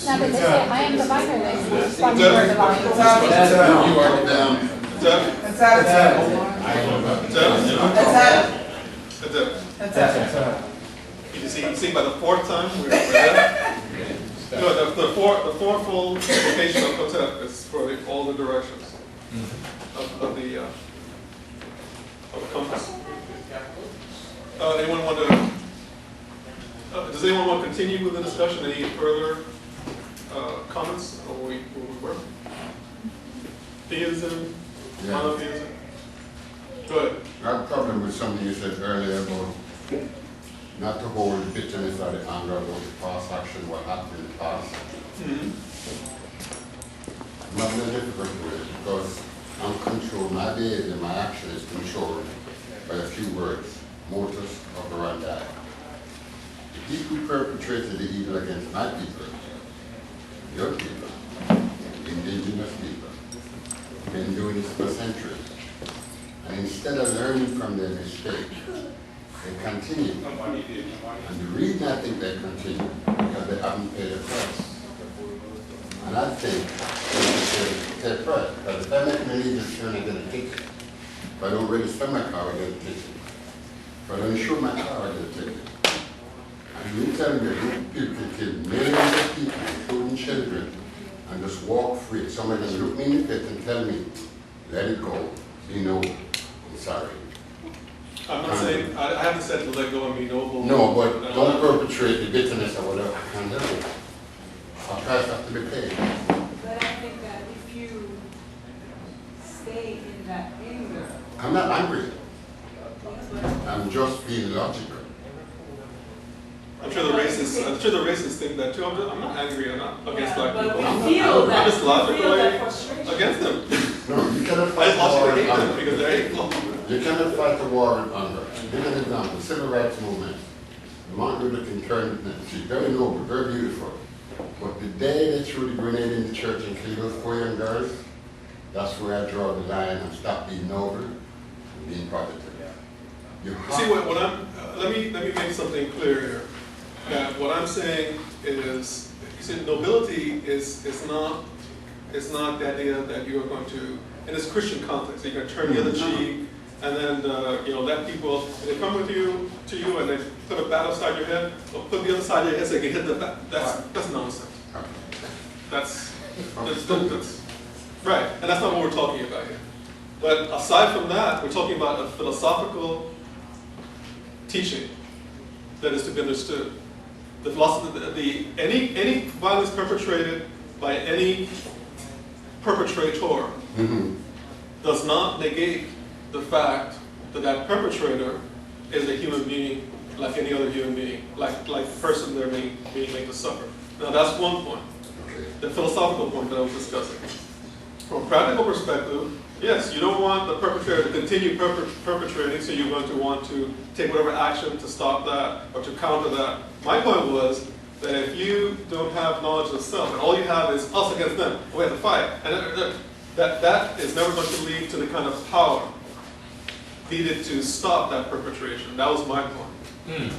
Now, but they say, I am the vine, or they sponge for the vine. You are down. You see, by the fourth time we're there. No, the fourfold location of Kotep is for all the directions of the compass. Anyone want to? Does anyone want to continue with the discussion? Any further comments? Or we work? Theism, monotheism. Go ahead. I have a problem with something you said earlier about not to hold the bitterness or the anger about the past action, what happened in the past. Not very difficult with it because I'm controlled, my behavior, my action is controlled by a few words, modus operandi. The people who perpetrated the evil against my people, your people, indigenous people, have been doing this for centuries. And instead of learning from their mistake, they continue. And the reason I think they continue is because they haven't paid a price. And I think they pay a price. Because if I make my legal turn, I get a ticket. If I don't register my car, I get a ticket. If I don't insure my car, I get a ticket. And you tell me that people can kill millions of people, including children, and just walk free. Somebody can look me in the face and tell me, let it go, be noble. I'm sorry. I'm not saying, I haven't said to let go and be noble. No, but don't perpetrate the bitterness or whatever. I can't live it. Our price has to be paid. But I think that if you stay in that anger. I'm not angry. I'm just being logical. I'm sure the racists think that too. I'm not angry. I'm not against black but people. we feel that. I'm just logically frustration against them. No, you cannot I fight just a war logically with hate them anger. because they're hateful. You cannot fight a war with anger. Give an example. Civil rights movement. Martin Luther King turned, she's very noble, very beautiful. But the day they threw the grenade in the church and killed those 4 young girls, that's where I draw the line and stop being noble and being positive. You See what I'm. Let me make something clear here. That what I'm saying is, you see, nobility is not the idea that you are going to, in this Christian context, you're going to turn the other cheek and then let people, they come with you to you and they put a bat outside your head or put the other side of your head so they can hit the bat. That's nonsense. That's right, and that's not what we're talking about here. But aside from that, we're talking about a philosophical teaching that is to be understood. The philosophy, any violence perpetrated by any perpetrator does not negate the fact that that perpetrator is a human being like any other human being, like the person they're being made to suffer. Now that's one point, the philosophical point that I was discussing. From a practical perspective, yes, you don't want the perpetrator to continue perpetrating, so you're going to want to take whatever action to stop that or to counter that. My point was that if you don't have knowledge of self and all you have is us against them, we have to fight, and that is never going to lead to the kind of power needed to stop that perpetration. That was my point.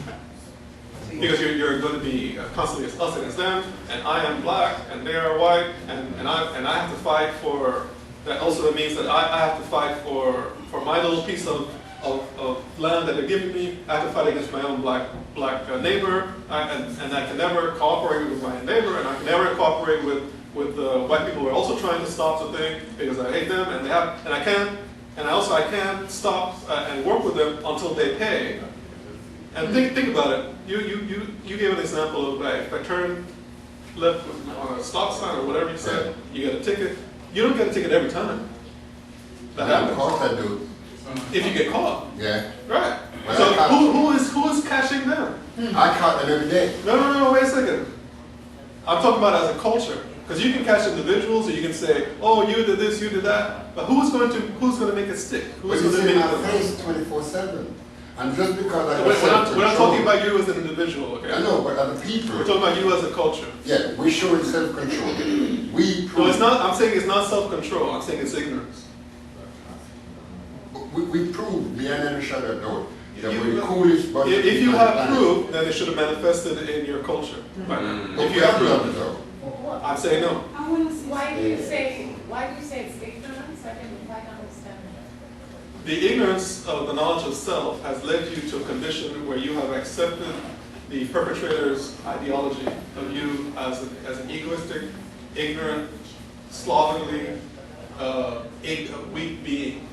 Because you're going to be constantly us against them, and I am black, and they are white, and I have to fight for. That also means that I have to fight for my little piece of land that they're giving me. I have to fight against my own black neighbor, and I can never cooperate with my neighbor, and I can never cooperate with white people who are also trying to stop the thing because I hate them, and I can't stop and work with them until they pay. And think about it. You gave an example of if I turn left on a stop sign or whatever you said, you get a ticket. You don't get a ticket every time. That happens. Of course I do. If you get caught. Yeah. Right. Well, So who is cashing them? I caught them every day. No, wait a second. I'm talking about as a culture. Because you can catch individuals or you can say, oh, you did this, you did that. But who's going to make it stick? But Who's you going to see make my it face 24/7. And just because I We're not talking about you as an individual, okay? I know, but other people. We're talking about you as a culture. Yeah, we're showing self-control. We No, prove. it's not. I'm saying it's not self-control. I'm saying it's ignorance. We prove beyond any shadow of doubt that we're the coolest bunch of If you people on the have planet. proof, then it should have manifested in your culture. By now. But If we you have have done proof, it though. I'm saying no. I want to see. Why do you say it's ignorance? I didn't quite understand that. The ignorance of the knowledge of self has led you to a condition where you have accepted the perpetrator's ideology of you as an egoistic, ignorant, slovenly, weak being.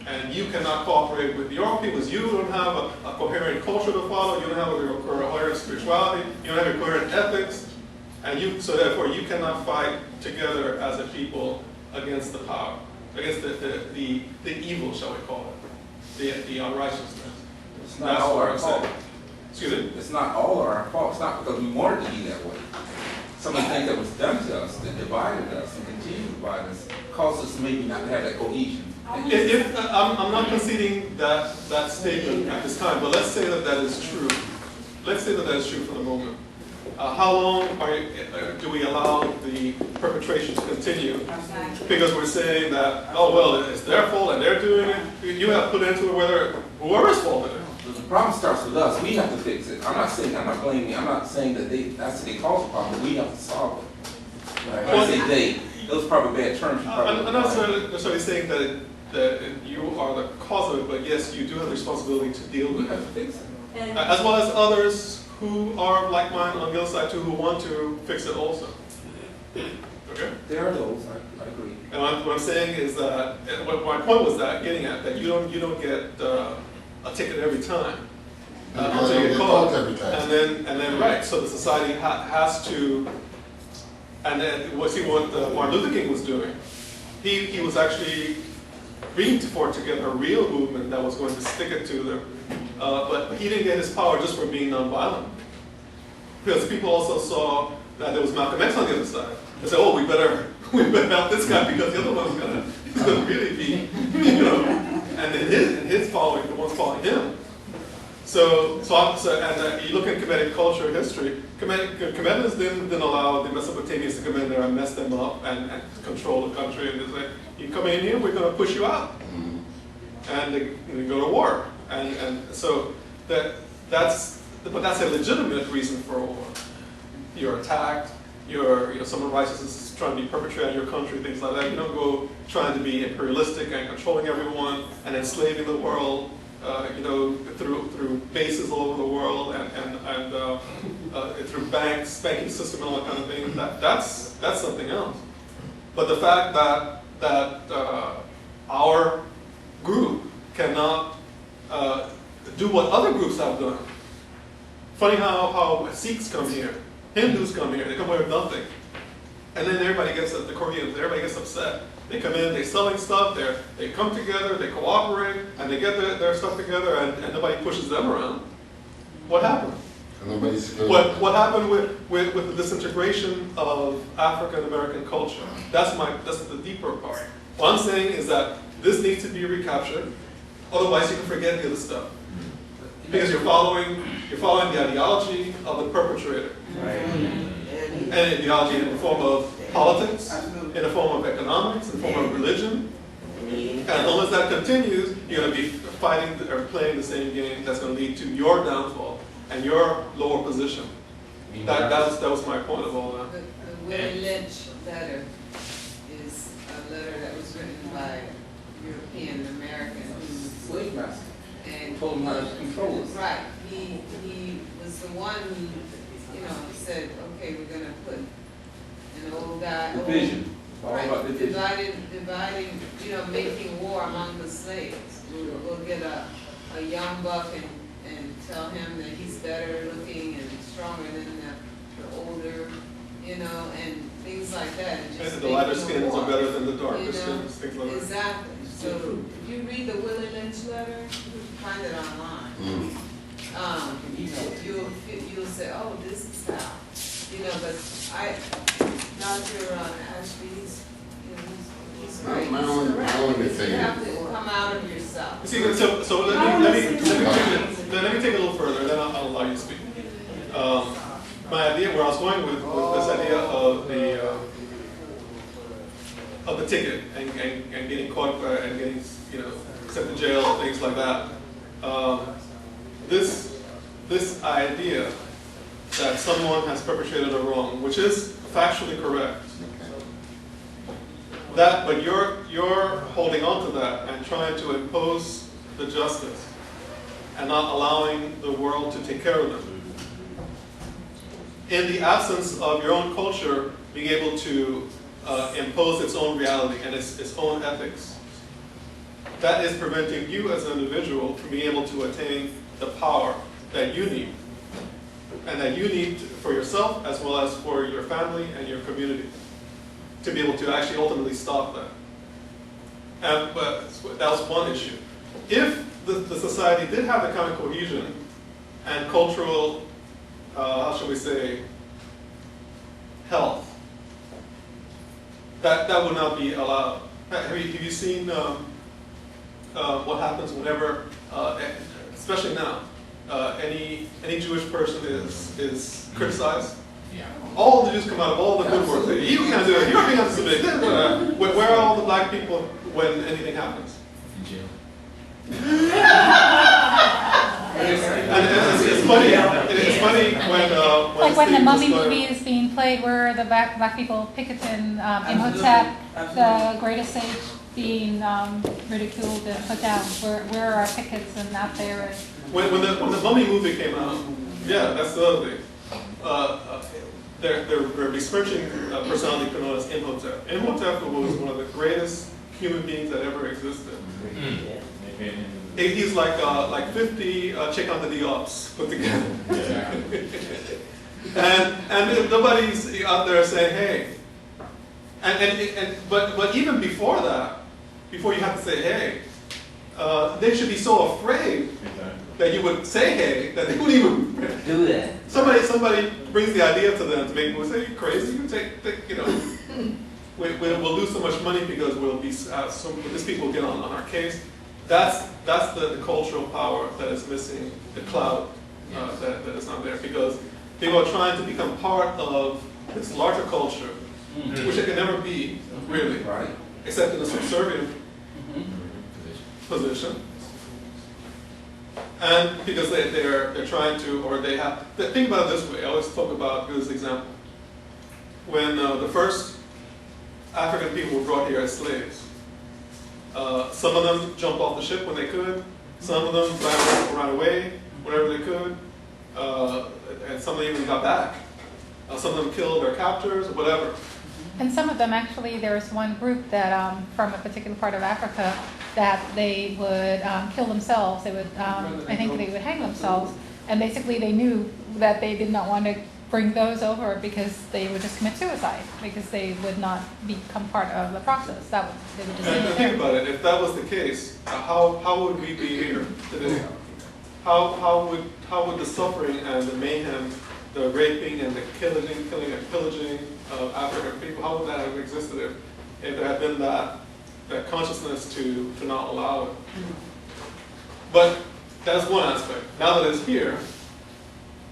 And you cannot cooperate with your peoples. You don't have a coherent culture to follow. You don't have a coherent spirituality. You don't have a coherent ethics. And so therefore you cannot fight together as a people against the power, against the evil, shall we call it, the unrighteousness. It's not all our fault. Excuse me? It's not all our fault. It's not because we wanted to be that way. Some of the things that was done to us, that divided us and continue to divide us, caused us maybe not to have that cohesion. I'm not conceding that statement at this time, but let's say that is true. Let's say that is true for the moment. How long do we allow the perpetration to continue? Because we're saying that, oh, well, it's their fault and they're doing it. You have put into it whether whoever's fault it is. The problem starts with us. We have to fix it. I'm not blaming. I'm not saying that that's they caused the problem. We have to solve it. When I say they, those are probably bad terms. I'm not necessarily saying that you are the cause of it, but yes, you do have the responsibility to deal We with have to it. fix it. As well as others who are like mine on the other side too, who want to fix it also. Okay? There are those. I agree. And what I'm saying is that, what my point was getting at, that you don't get a ticket every time. Until you get caught. Every time. And then right, so the society has to, and then see what Martin Luther King was doing. He was actually bringing together a real movement that was going to stick it to them. But he didn't get his power just for being nonviolent. Because people also saw that there was Malcolm X on the other side. They said, oh, we better help this guy because the other one's he's gonna really be, and then his following, the ones following him. So you look at Kemetic culture history, Comedians didn't allow the Mesopotamians to come in there and mess them up and control the country. And they say, you come in here, we're going to push you out. And they go to war. And so that's a legitimate reason for a war. You're attacked, some unrighteousness is trying to be perpetrated in your country, things like that. You don't go trying to be imperialistic and controlling everyone and enslaving the world. Through bases all over the world and through banking system and all that kind of thing. That's something else. But the fact that our group cannot do what other groups have done. Funny how Sikhs come here, Hindus come here, they come here with nothing, and then everybody gets the Koreans, everybody gets upset. They come in, they're selling stuff, they come together, they cooperate, and they get their stuff together, and nobody pushes them around. What happened? What happened with the disintegration of African American culture? That's the deeper part. What I'm saying is that this needs to be recaptured, otherwise you can forget the other stuff. Because you're following the ideology of the perpetrator. Right. And ideology in the form of politics, in the form of economics, in the form of religion. And as long as that continues, you're going to be fighting or playing the same game that's going to lead to your downfall and your lower position. That was my point of all that. The Willie Lynch letter is a letter that was written by European Americans. Slave master. And Told him how to control us. Right. He was the one who, said, okay, we're going to put an old guy. Division. All about division. Dividing, making war among the slaves. We'll get a young buck and tell him that he's better looking and stronger than the older, and things like that. And the lighter skins are better than the darker skins, things like that. Exactly. So if you read the Willie Lynch letter, you can find it online. You'll say, oh, this is how. But Dr. Ashby, he's right. My only You thing have to come out of yourself. You see, so let me take it a little further, then I'll allow you to speak. My idea, where I was going with this idea of the ticket and getting caught and getting sent to jail, things like that. This idea that someone has perpetrated a wrong, which is factually correct. But you're holding on to that and trying to impose the justice and not allowing the world to take care of them. In the absence of your own culture being able to impose its own reality and its own ethics, that is preventing you as an individual from being able to attain the power that you need, and that you need for yourself as well as for your family and your community, to be able to actually ultimately stop that. But that was one issue. If the society did have the kind of cohesion and cultural, how shall we say, health, that would not be allowed. Have you seen what happens whenever, especially now, any Jewish person is criticized? Yeah. All the Jews come out of all the good work. You can't do it. You can't do it. Where are all the black people when anything happens? In jail. And it's funny. It's funny when Like when the Steve Mummy was movie is being played, where the black people picketing Imhotep, the greatest sage, being ridiculed and put down. Where are our pickets and out there? And When the Mummy movie came out, yeah, that's the other thing. Their besmirching personality known as Imhotep. Imhotep was one of the greatest human beings that ever existed. He's like 50 check on the Diops put together. and nobody's out there saying, hey. But even before that, before you have to say hey, they should be so afraid that you would say hey that they wouldn't even do that. Somebody brings the idea to them to make them say, "You crazy? You take we'll lose so much money because we'll be these people will get on our case." That's the cultural power that is missing, the cloud that is not there, because people are trying to become part of this larger culture, which it can never be really, Right. except in a subservient position. And because they're trying to, or they have, think about it this way, I always talk about this example. When the first African people were brought here as slaves, some of them jumped off the ship when they could, some of them ran away whenever they could, and some of them even got back. Some of them killed their captors, or whatever. And some of them actually, there was one group that from a particular part of Africa that they would kill themselves. They would, I think they would hang themselves. And basically they knew that they did not want to bring those over because they would just commit suicide, because they would not become part of the process. They would just And think about it, if that was the case, how would we be here today? How would the suffering and the mayhem, the raping and the killing and pillaging of African people, how would that have existed if there had been that consciousness to not allow it? But that's one aspect. Now that it's here,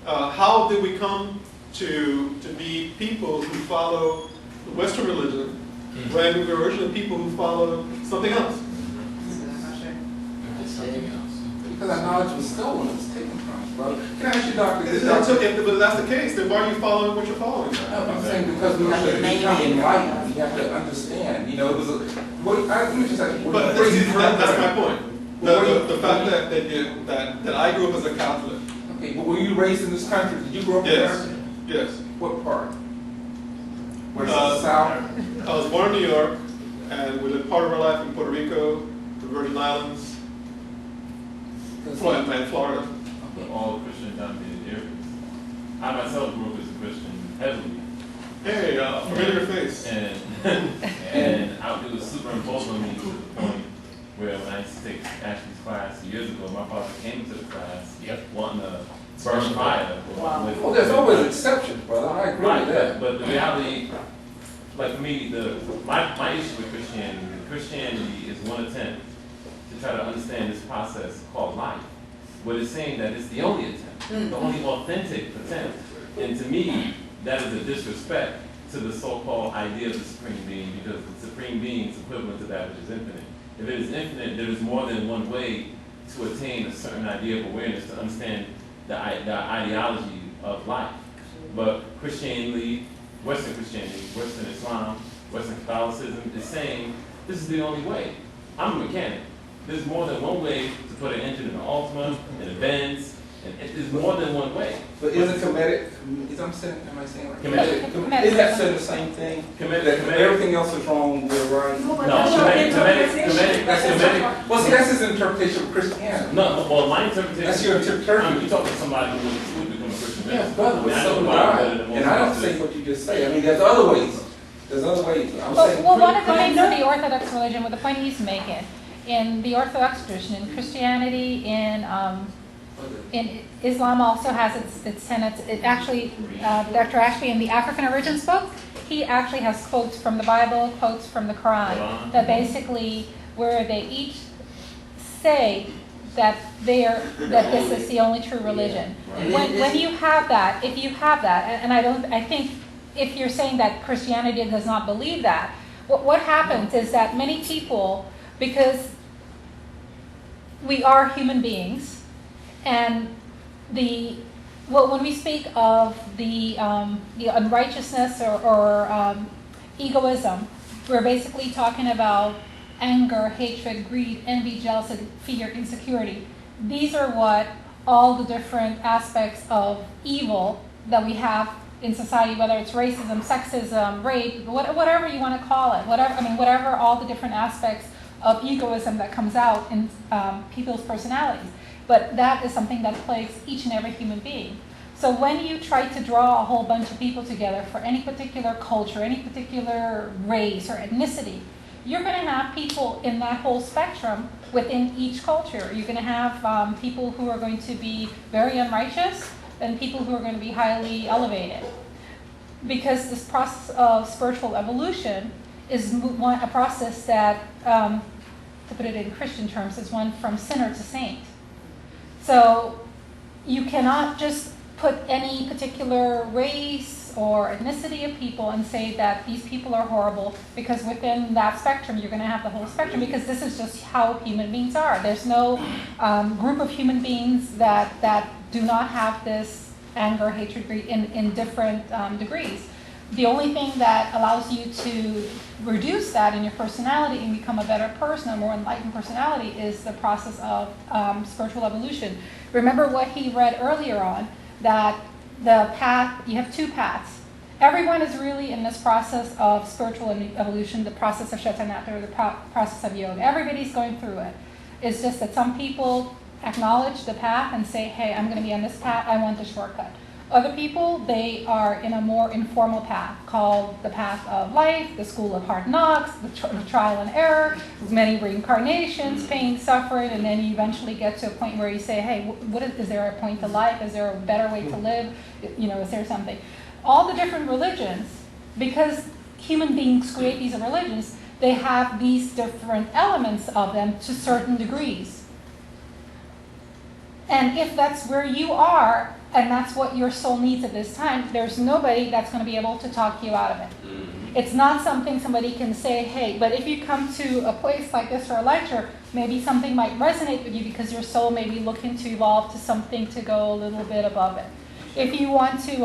how did we come to be people who follow the Western religion when we were originally people who followed something else? Something else. Because our knowledge was stolen, it was taken from us, brother. Can I ask you, Doctor? But that's the case, then why are you following what you're following? No, I'm saying because we have to become enlightened, we have to understand. It was let me just ask you. But that's my point. The fact that I grew up as a Catholic. Okay, but were you raised in this country? Did you grow up in America? Yes. What part? Where's the South? I was born in New York, and we lived part of our life in Puerto Rico, the Virgin Islands, and Florida. All Christian dominated areas. I myself grew up as a Christian heavily. Hey, familiar face. And it was superimposed on me to the point where when I used to take Ashley's class years ago, my father came to the class wanting to burn fire. Well, there's always exceptions, brother. I agree with that. But the reality, like for me, my issue with Christianity is 1 to 10. to try to understand this process called life. But it's saying that it's the only attempt, the only authentic attempt. And to me, that is a disrespect to the so-called idea of the Supreme Being, because the Supreme Being is equivalent to that which is infinite. If it is infinite, there is more than one way to attain a certain idea of awareness, to understand the ideology of life. But Christianity, Western Islam, Western Catholicism is saying this is the only way. I'm a mechanic. There's more than one way to put an engine in an Altima, in a Benz, and there's more than one way. But isn't comedic, am I saying right? Comedic. Isn't that saying the same thing? That everything else is wrong, we're right? No, comedic. Well, see, that's his interpretation of Christianity. No, well, my interpretation. That's your interpretation. You're talking to somebody who would become a Christian. Yeah, brother, but I so know do the Bible I. better than most And I don't of us say do. what you just say. I mean, there's other ways. There's other ways. I'm saying. Well, one of the things of the Orthodox religion, with the point he's making, in the Orthodox tradition, in Christianity, in Islam also has its tenets. It actually, Dr. Ashby in the African Origins book, he actually has quotes from the Bible, quotes from the Quran, that basically, where they each say that this is the only true religion. When you have that, if you have that, and I think if you're saying that Christianity does not believe that, what happens is that many people, because we are human beings, and when we speak of the unrighteousness or egoism, we're basically talking about anger, hatred, greed, envy, jealousy, fear, insecurity. These are what all the different aspects of evil that we have in society, whether it's racism, sexism, rape, whatever you want to call it, whatever all the different aspects of egoism that comes out in people's personalities. But that is something that plagues each and every human being. So when you try to draw a whole bunch of people together for any particular culture, any particular race or ethnicity, you're going to have people in that whole spectrum within each culture. You're going to have people who are going to be very unrighteous and people who are going to be highly elevated. Because this process of spiritual evolution is a process that, to put it in Christian terms, is one from sinner to saint. So you cannot just put any particular race or ethnicity of people and say that these people are horrible, because within that spectrum you're going to have the whole spectrum, because this is just how human beings are. There's no group of human beings that do not have this anger, hatred, greed in different degrees. The only thing that allows you to reduce that in your personality and become a better person, a more enlightened personality, is the process of spiritual evolution. Remember what he read earlier on, that the path, you have two paths. Everyone is really in this process of spiritual evolution, the process of Shatanata, or the process of yoga. Everybody's going through it. It's just that some people acknowledge the path and say, hey, I'm going to be on this path, I want the shortcut. Other people, they are in a more informal path called the path of life, the school of hard knocks, the trial and error, many reincarnations, pain, suffering, and then you eventually get to a point where you say, hey, is there a point to life? Is there a better way to live? Is there something? All the different religions, because human beings create these religions, they have these different elements of them to certain degrees. And if that's where you are, and that's what your soul needs at this time, there's nobody that's going to be able to talk you out of it. It's not something somebody can say, hey, but if you come to a place like this for a lecture, maybe something might resonate with you because your soul may be looking to evolve to something to go a little bit above it. If you want to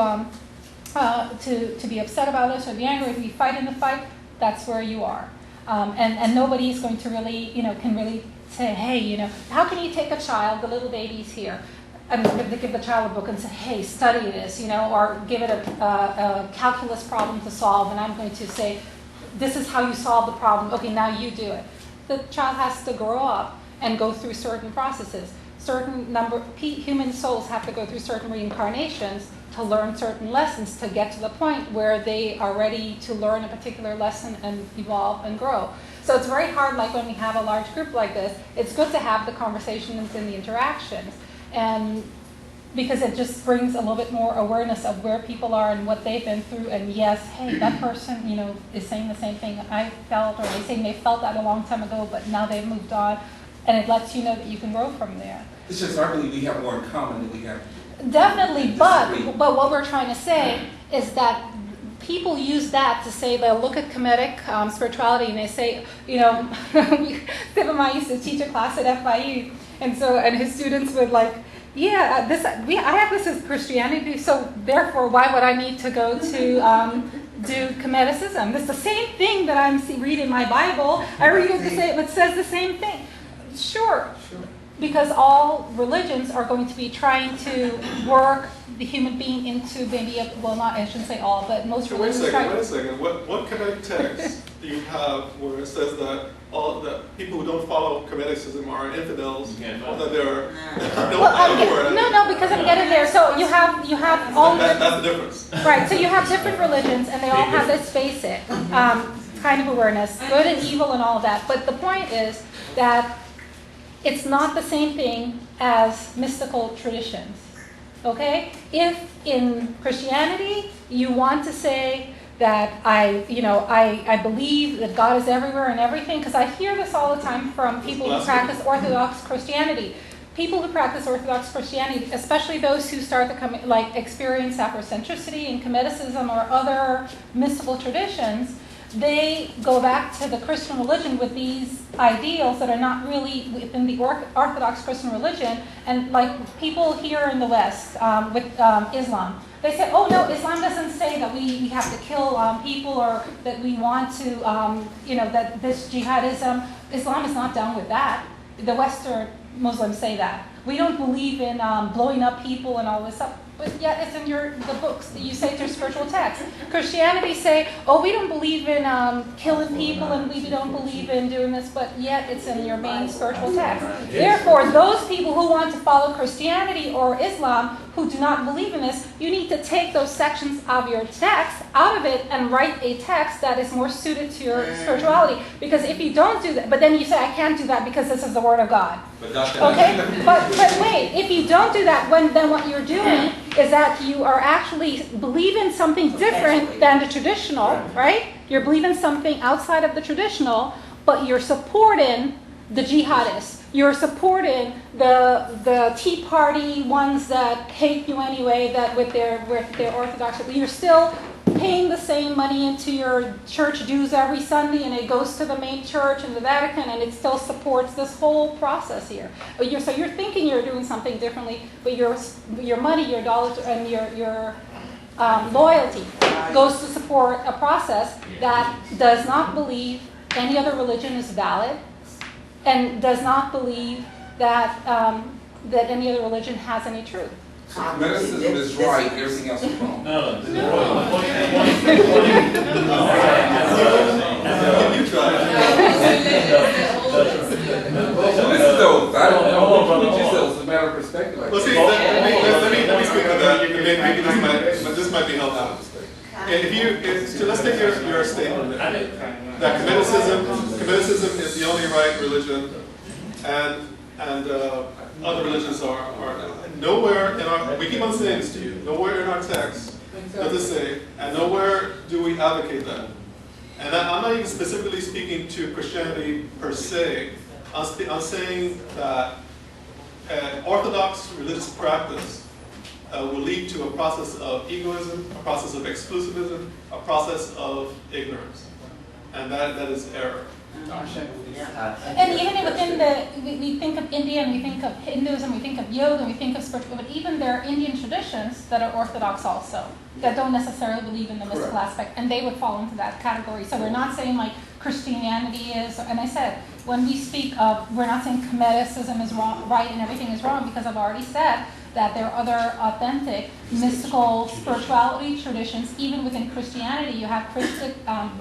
be upset about this or be angry, if you fight in the fight, that's where you are. And nobody is going to really, can really say, hey, how can you take a child, the little baby's here, I'm going to give the child a book and say, hey, study this, or give it a calculus problem to solve, and I'm going to say, this is how you solve the problem. Okay, now you do it. The child has to grow up and go through certain processes. Human souls have to go through certain reincarnations to learn certain lessons to get to the point where they are ready to learn a particular lesson and evolve and grow. So it's very hard, like when we have a large group like this, it's good to have the conversations and the interactions. And because it just brings a little bit more awareness of where people are and what they've been through. And yes, hey, that person, is saying the same thing I felt, or they're saying they felt that a long time ago, but now they've moved on. and it lets you know that you can grow from there. It's just, I believe we have more in common than we have. Definitely, Disagree. but what we're trying to say is that people use that to say, they'll look at Kemetic spirituality and they say, you know, Steve and I used to teach a class at FIU, and his students would like, yeah, I have this as Christianity, so therefore why would I need to go to do Kemeticism? It's the same thing that I'm reading my Bible. I read it the same, it says the same thing. Sure. Because all religions are going to be trying to work the human being into maybe I shouldn't say all, but most So wait a religions second. What Kemetic text do you have where it says that all the people who don't follow Kemeticism are infidels, or that they're no, because I'm getting there. So you have all that's the difference. right. So you have different religions, and they all have this basic kind of awareness, good and evil, and all of that. But the point is that it's not the same thing as mystical traditions. Okay? If in Christianity you want to say that I believe that God is everywhere and everything, because I hear this all the time from people who practice Orthodox Christianity. People who practice Orthodox Christianity, especially those who start to experience Afrocentricity and Kemeticism or other mystical traditions, they go back to the Christian religion with these ideals that are not really within the Orthodox Christian religion. And like people here in the West with Islam, they say, oh no, Islam doesn't say that we have to kill people, or that we want to, that this jihadism, Islam is not done with that. The Western Muslims say that. We don't believe in blowing up people and all this stuff. But yet it's in the books that you say it's your spiritual text. Christianity say, oh, we don't believe in killing people, and we don't believe in doing this, but yet it's in your main spiritual text. Therefore, those people who want to follow Christianity or Islam who do not believe in this, you need to take those sections of your text out of it and write a text that is more suited to your spirituality. Because if you don't do that, but then you say, I can't do that because this is the Word of God. Okay? But wait, if you don't do that, then what you're doing is that you are actually believing something different than the traditional, right? You're believing something outside of the traditional, but you're supporting the jihadists. You're supporting the Tea Party ones that hate you anyway, that with their Orthodox. You're still paying the same money into your church dues every Sunday, and it goes to the main church in the Vatican, and it still supports this whole process here. So you're thinking you're doing something differently, but your money, your dollars, and your loyalty goes to support a process that does not believe any other religion is valid, and does not believe that that any other religion has any truth. Kemeticism is right, everything else is wrong. No, You try. Listen though, I don't know what you said, it's a matter of perspective. Well, see, let me speak to that. Maybe this might be helpful. So let's take your statement that Kemeticism is the only right religion, and other religions are nowhere in our. We keep on saying this to you. Nowhere in our text does it say, and nowhere do we advocate that. And I'm not even specifically speaking to Christianity per se. I'm saying that Orthodox religious practice will lead to a process of egoism, a process of exclusivism, a process of ignorance. And that is error. And even within we think of India, and we think of Hinduism, we think of yoga, and we think of spiritual, but even there are Indian traditions that are Orthodox also, that don't necessarily believe in the mystical aspect, and they would fall into that category. So we're not saying like Christianity is, and I said, when we speak of, we're not saying Kemeticism is wrong, right, and everything is wrong, because I've already said that there are other authentic mystical spirituality traditions. Even within Christianity, you have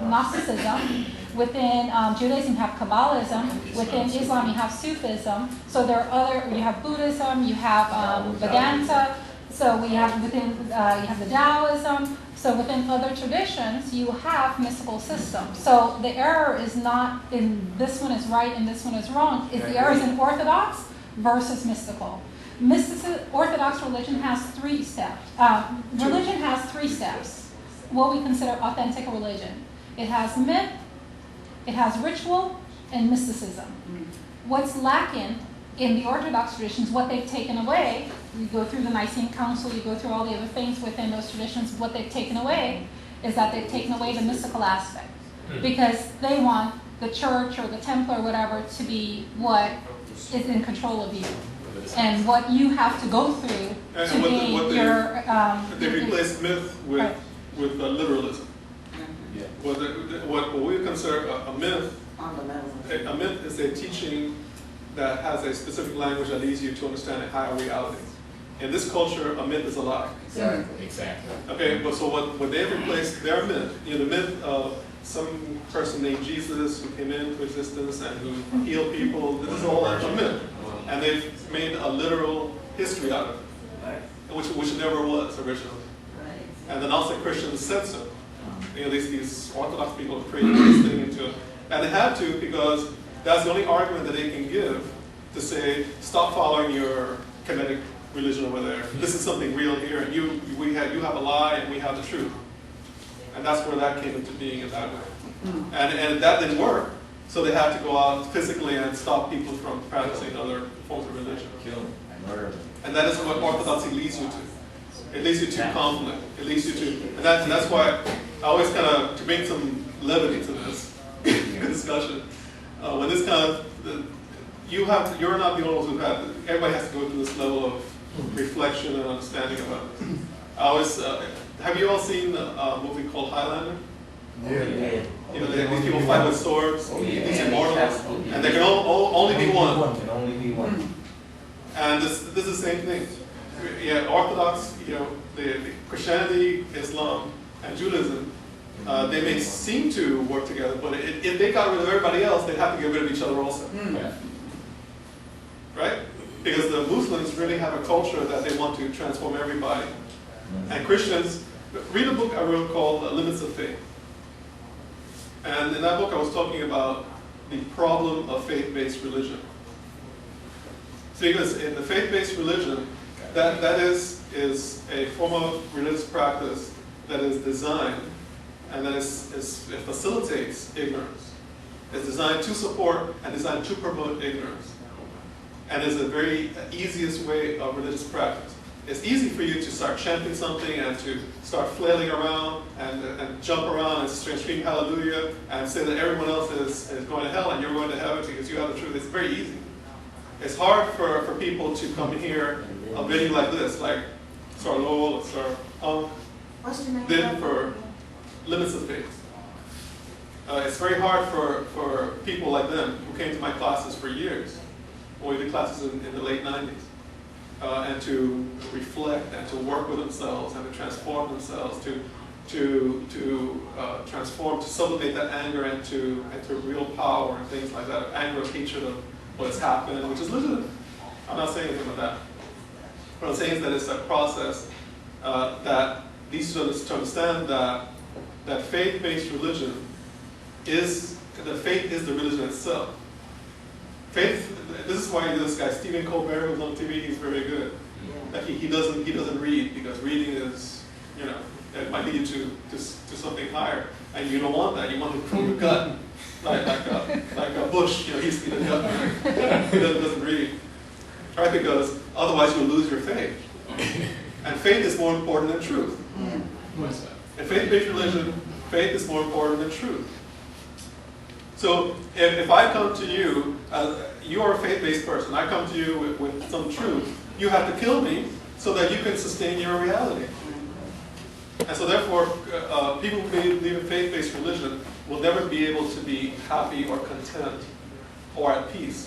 Gnosticism. Within Judaism, you have Kabbalism. Within Islam, you have Sufism. So there are you have Buddhism, you have Vedanta. So we have you have the Taoism. So within other traditions, you have mystical systems. So the error is not in this one is right and this one is wrong. The error is in Orthodox versus mystical. Orthodox religion has 3 steps. Religion has 3 steps. What we consider authentic religion. It has myth, it has ritual, and mysticism. What's lacking in the Orthodox traditions, what they've taken away, you go through the Nicene Council, you go through all the other things within those traditions, what they've taken away is that they've taken away the mystical aspect. Because they want the church or the temple or whatever to be what is in control of you. And what you have to go through to be your... They replaced myth with, right. with literalism. Yeah. What we consider a myth, a myth is a teaching that has a specific language that leads you to understand a higher reality. In this culture, a myth is a lie. Exactly. Okay, but so what they replaced their myth, the myth of some person named Jesus who came into existence and who healed people, this is all a myth. And they've made a literal history out of it, which never was originally. And the Gnostic Christians said so. These Orthodox people have created this thing into it. And they had to, because that's the only argument that they can give to say, stop following your Kemetic religion over there. This is something real here, and you have a lie, and we have the truth. And that's where that came into being in that way. And that didn't work, so they had to go out physically and stop people from practicing other forms of religion. Kill them, murder them. And that is what Orthodoxy leads you to. It leads you to conflict. It leads you to, and that's why I always kind of, to bring some levity to this discussion, when this kind of, you're not the only ones who've had, everybody has to go through this level of reflection and understanding about it. I always, have you all seen a movie called Highlander? Yeah. These people fight with swords, these immortals, and there can only be one. Can only be one. And this is the same thing. Yeah, Orthodox, the Christianity, Islam, and Judaism, they may seem to work together, but if they got rid of everybody else, they'd have to get rid of each other also. Right? Because the Muslims really have a culture that they want to transform everybody. And Christians, read a book I wrote called Limits of Faith. And in that book I was talking about the problem of faith-based religion. So because in the faith-based religion, that is a form of religious practice that is designed and that it facilitates ignorance. It's designed to support and designed to promote ignorance. And is the very easiest way of religious practice. It's easy for you to start chanting something and to start flailing around and jump around and scream hallelujah and say that everyone else is going to hell and you're going to heaven because you have the truth. It's very easy. It's hard for people to come here a venue like this, like Sir Lowell or Sir then for Limits of Faith. It's very hard for people like them who came to my classes for years. We did classes in the late 90s. And to reflect and to work with themselves and to transform themselves, to transform, to sublimate that anger into real power and things like that, anger or hatred of what's happened, which is legitimate. I'm not saying anything about that. What I'm saying is that it's a process that leads us to understand that faith-based religion faith is the religion itself. Faith, this is why this guy, Stephen Colbert, who's on TV, he's very good. That he doesn't read because reading is, it might lead you to something higher. And you don't want that. You want to prove your gut. Like a Bush, he's in the gut. He doesn't read. Right? Because otherwise you'll lose your faith. And faith is more important than truth. In faith-based religion, faith is more important than truth. So if I come to you, you are a faith-based person, I come to you with some truth, you have to kill me so that you can sustain your reality. And so therefore, people who believe in faith-based religion will never be able to be happy or content or at peace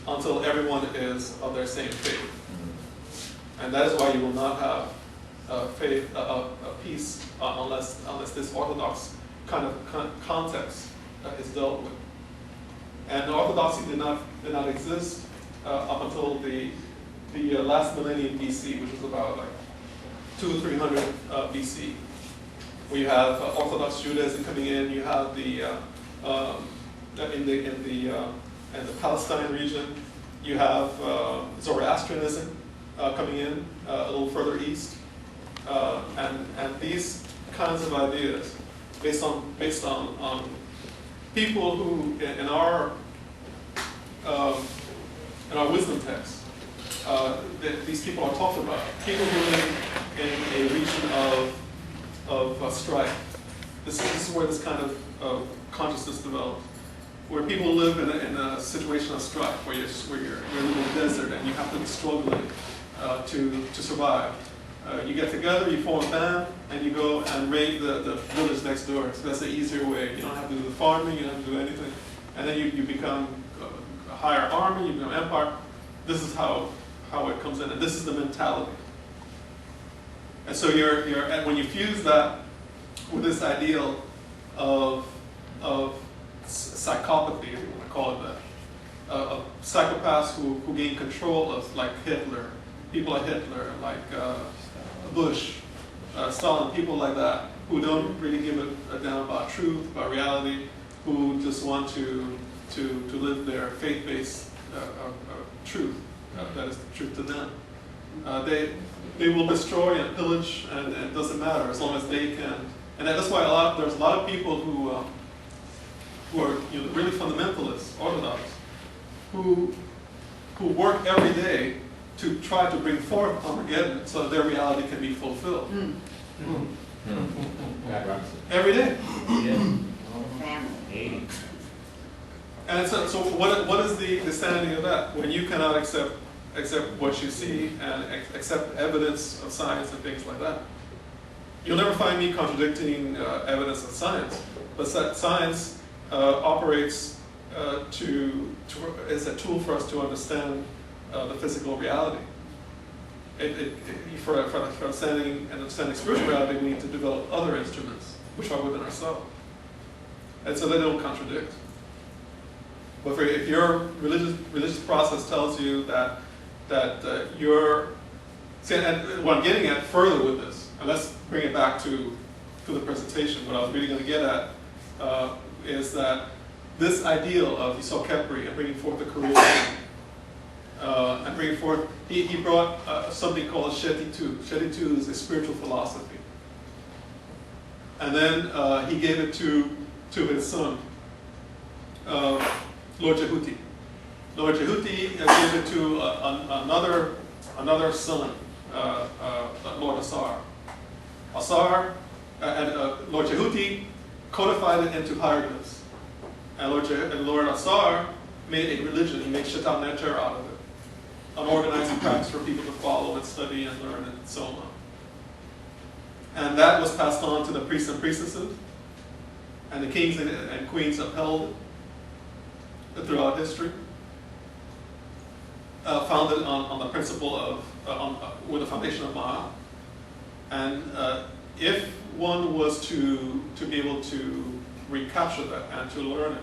until everyone is of their same faith. And that is why you will not have peace unless this orthodox kind of context is dealt with. And Orthodoxy did not exist up until the last millennium BC, which was about like 200 or 300 BC. We have Orthodox Judaism coming in. You have in the Palestine region. You have Zoroastrianism coming in a little further east, and these kinds of ideas based on people who in our in our wisdom text, that these people are talked about. People who live in a region of strife. This is where this kind of consciousness develops. Where people live in a situation of strife, where you're living in the desert and you have to be struggling to survive. You get together, you form a band, and you go and raid the village next door. So that's the easier way. You don't have to do the farming, you don't have to do anything. And then you become a higher army, you become empire. This is how it comes in, and this is the mentality. And so and when you fuse that with this ideal of psychopathy, if you want to call it that, of psychopaths who gain control of, like Hitler, people like Hitler, like Bush, Stalin, people like that, who don't really give a damn about truth, about reality, who just want to live their faith-based truth, that is the truth to them. They will destroy and pillage, and it doesn't matter as long as they can. And that's why there's a lot of people who are really fundamentalists, orthodox, who work every day to try to bring forth Armageddon so that their reality can be fulfilled. Every day. And so what is the sanity of that? When you cannot accept what you see and accept evidence of science and things like that. You'll never find me contradicting evidence of science, but science operates as a tool for us to understand the physical reality. For understanding spiritual reality, we need to develop other instruments, which are within ourselves. And so they don't contradict. But if your religious process tells you that you're, and what I'm getting at further with this, and let's bring it back to the presentation, what I was really going to get at is that this ideal of Esau Kepri and bringing forth the Korean and bringing forth, he brought something called Shetitu. Shetitu is a spiritual philosophy. And then he gave it to his son, Lord Jehuti. Lord Jehuti gave it to another son, Lord Asar. Lord Jehuti codified it into hieroglyphs. And Lord Asar made a religion. He made Shetal Neter out of it. An organizing practice for people to follow and study and learn and so on. And that was passed on to the priests and priestesses. And the kings and queens upheld it throughout history. Founded on the principle of, with the foundation of Ma'a. And if one was to be able to recapture that and to learn it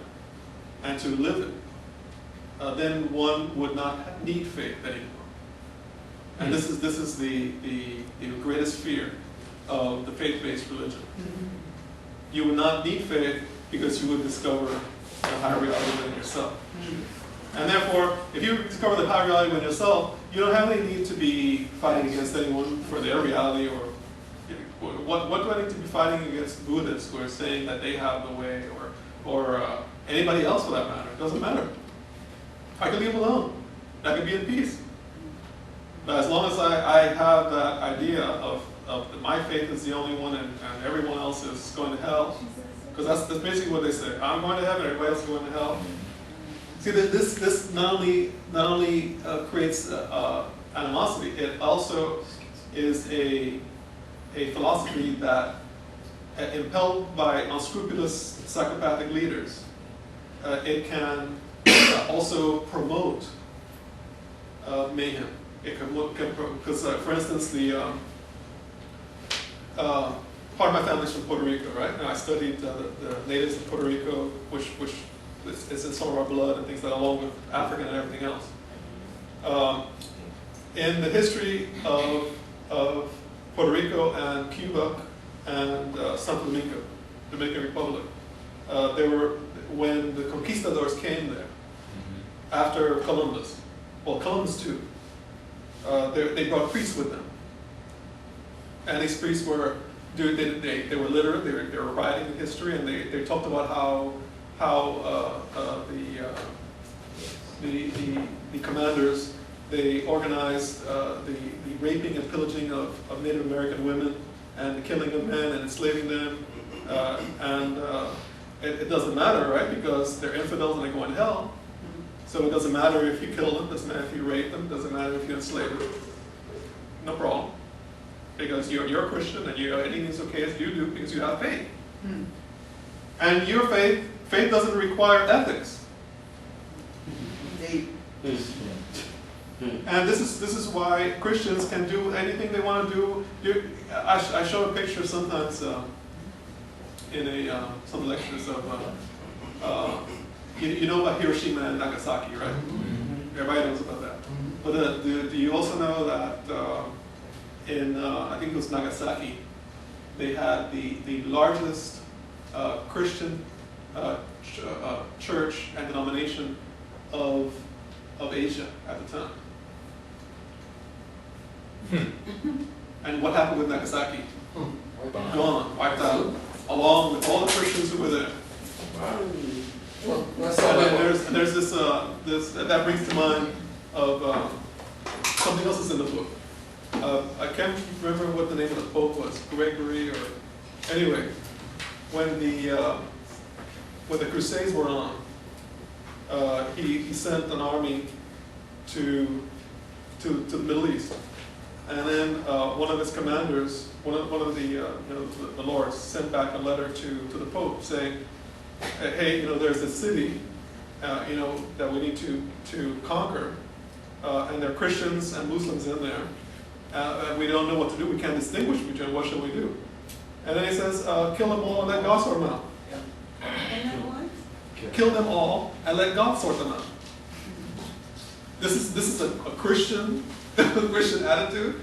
and to live it, then one would not need faith anymore. And this is the greatest fear of the faith-based religion. You would not need faith because you would discover the higher reality within yourself. And therefore, if you discover the higher reality within yourself, you don't have any need to be fighting against anyone for their reality, or what do I need to be fighting against Buddhists who are saying that they have the way, or anybody else for that matter? It doesn't matter. I can leave alone. I can be in peace. But as long as I have that idea of my faith is the only one and everyone else is going to hell, because that's basically what they say. I'm going to heaven, everybody else is going to hell. See, this not only creates animosity, it also is a philosophy that, impelled by unscrupulous psychopathic leaders, it can also promote mayhem. It can because, for instance, part of my family's from Puerto Rico, right? And I studied the natives of Puerto Rico, which is in some of our blood and things like that, along with African and everything else. In the history of Puerto Rico and Cuba and Santo Domingo, Dominican Republic, when the conquistadors came there after Columbus, well, Columbus too, they brought priests with them. And these priests were, they were literate, they were writing the history, and they talked about how the commanders, they organized the raping and pillaging of Native American women and the killing of men and enslaving them. It doesn't matter, right? Because they're infidels and they go in hell. So it doesn't matter if you kill them, doesn't matter if you rape them, doesn't matter if you enslave them. No problem. Because you're a Christian and anything is okay as you do because you have faith. And your faith doesn't require ethics. And this is why Christians can do anything they want to do. I show a picture sometimes in some lectures of you know about Hiroshima and Nagasaki, right? Everybody knows about that. But do you also know that in I think it was Nagasaki, they had the largest Christian church and denomination of Asia at the time. And what happened with Nagasaki? Gone, wiped out, along with all the Christians who were there. Well, let's And talk then about there's this that brings to mind of something else is in the book. I can't remember what the name of the Pope was, Gregory or anyway. When the Crusades were on, he sent an army to the Middle East, and then one of his commanders, one of the lords, sent back a letter to the Pope saying, hey, there's a city, that we need to conquer, and there are Christians and Muslims in there, and we don't know what to do. We can't distinguish between them. What should we do? And then he says, kill them all and let God sort them out. Kill them all and let God sort them out. This is a Christian Christian attitude.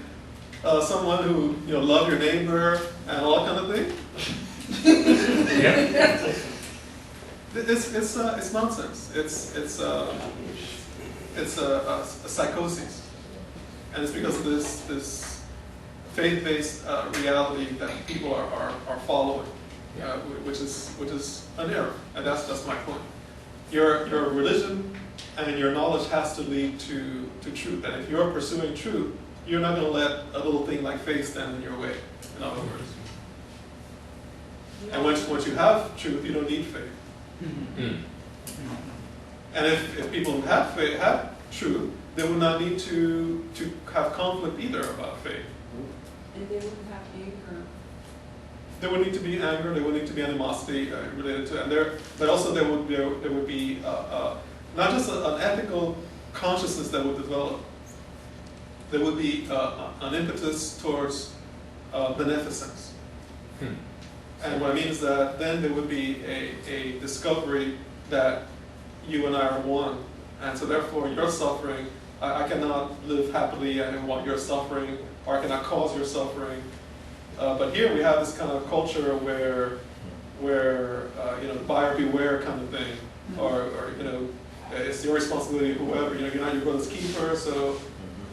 Someone who love your neighbor and all that kind of thing. Yeah. It's nonsense. It's a psychosis, and it's because of this faith-based reality that people are following, which is an error, and that's my point. Your religion and your knowledge has to lead to truth, and if you're pursuing truth, you're not going to let a little thing like faith stand in your way. In other words, and once you have truth, you don't need faith. And if people have faith, have truth, they would not need to have conflict either about faith. And they wouldn't have anger. There would need to be anger. There would need to be animosity related to, but also there would be not just an ethical consciousness that would develop. There would be an impetus towards beneficence. And what I mean is that then there would be a discovery that you and I are one. And so therefore your suffering, I cannot live happily and want your suffering, or I cannot cause your suffering. But here we have this kind of culture where buyer beware kind of thing, or it's your responsibility, whoever, you're not your brother's keeper, so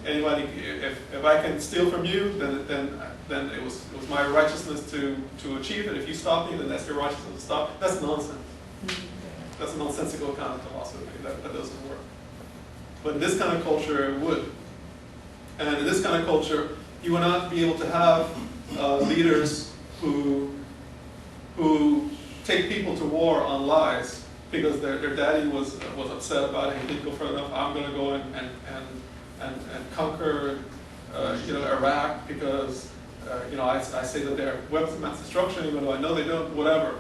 anybody, if I can steal from you, then it was my righteousness to achieve it. If you stop me, then that's your righteousness to stop. That's nonsense. That's a nonsensical kind of philosophy. That doesn't work. But in this kind of culture, it would. And in this kind of culture, you will not be able to have leaders who take people to war on lies because their daddy was upset about it. He didn't go far enough. I'm going to go and conquer Iraq because I say that they're weapons of mass destruction, even though I know they don't. Whatever.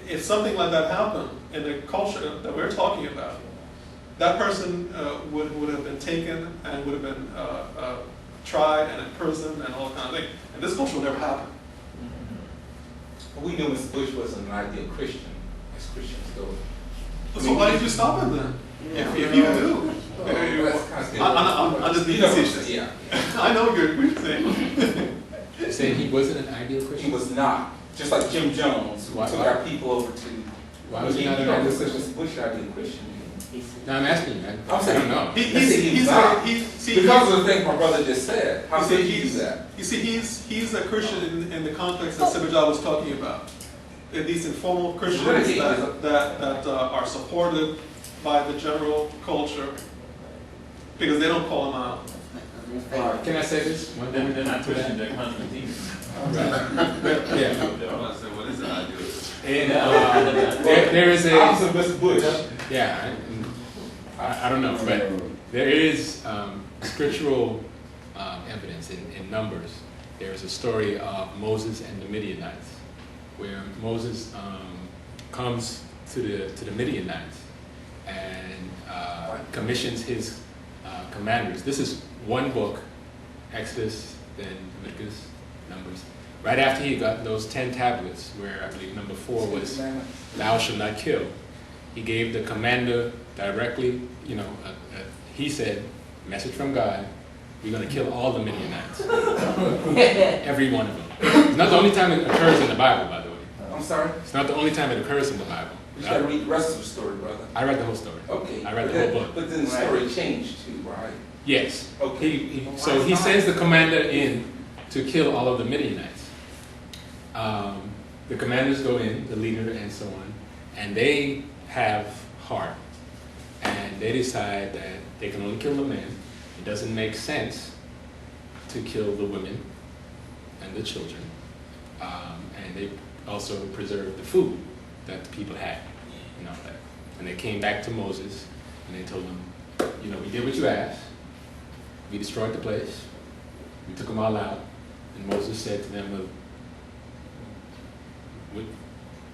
If something like that happened in the culture that we're talking about, that person would have been taken and would have been tried and imprisoned and all that kind of thing. And this culture will never happen. We knew Mr. Bush wasn't an ideal Christian, as Christians go. So why did you stop him then? If you do. I'm just being facetious. Yeah. I know what you're saying. You're saying he wasn't an ideal Christian? He was not. Just like Jim Jones, who took our people over to. Why was he not an ideal Christian? Mr. Bush an ideal Christian? No, I'm asking you. I don't know. Because of the thing my brother just said. How could he do that? You see, he's a Christian in the context that Sibajah was talking about. These informal Christians that are supportive by the general culture because they don't call them out. Can I say this? One Then thing they're not to that? pushing their Constantine. Yeah. What is the idea? And there is Opposite a, Mr. Bush. yeah, I don't know, but there is scriptural evidence in Numbers. There's a story of Moses and the Midianites, where Moses comes to the Midianites and commissions his commanders. This is one book, Exodus, then Leviticus, Numbers. Right after he got those 10 tablets, where I believe number 4 was, "Thou shalt not kill," he gave the commander directly, he said, message from God, we're going to kill all the Midianites. Every one of them. It's not the only time it occurs in the Bible, by the way. I'm sorry? It's not the only time it occurs in the Bible. You gotta read the rest of the story, brother. I read the whole story. Okay. I read the whole book. But then the story changed too, right? Yes. Okay. So he sends the commander in to kill all of the Midianites. The commanders go in, the leader and so on, and they have heart. And they decide that they can only kill the men. It doesn't make sense to kill the women and the children. And they also preserve the food that the people had. And they came back to Moses and they told him, we did what you asked. We destroyed the place. We took them all out. And Moses said to them,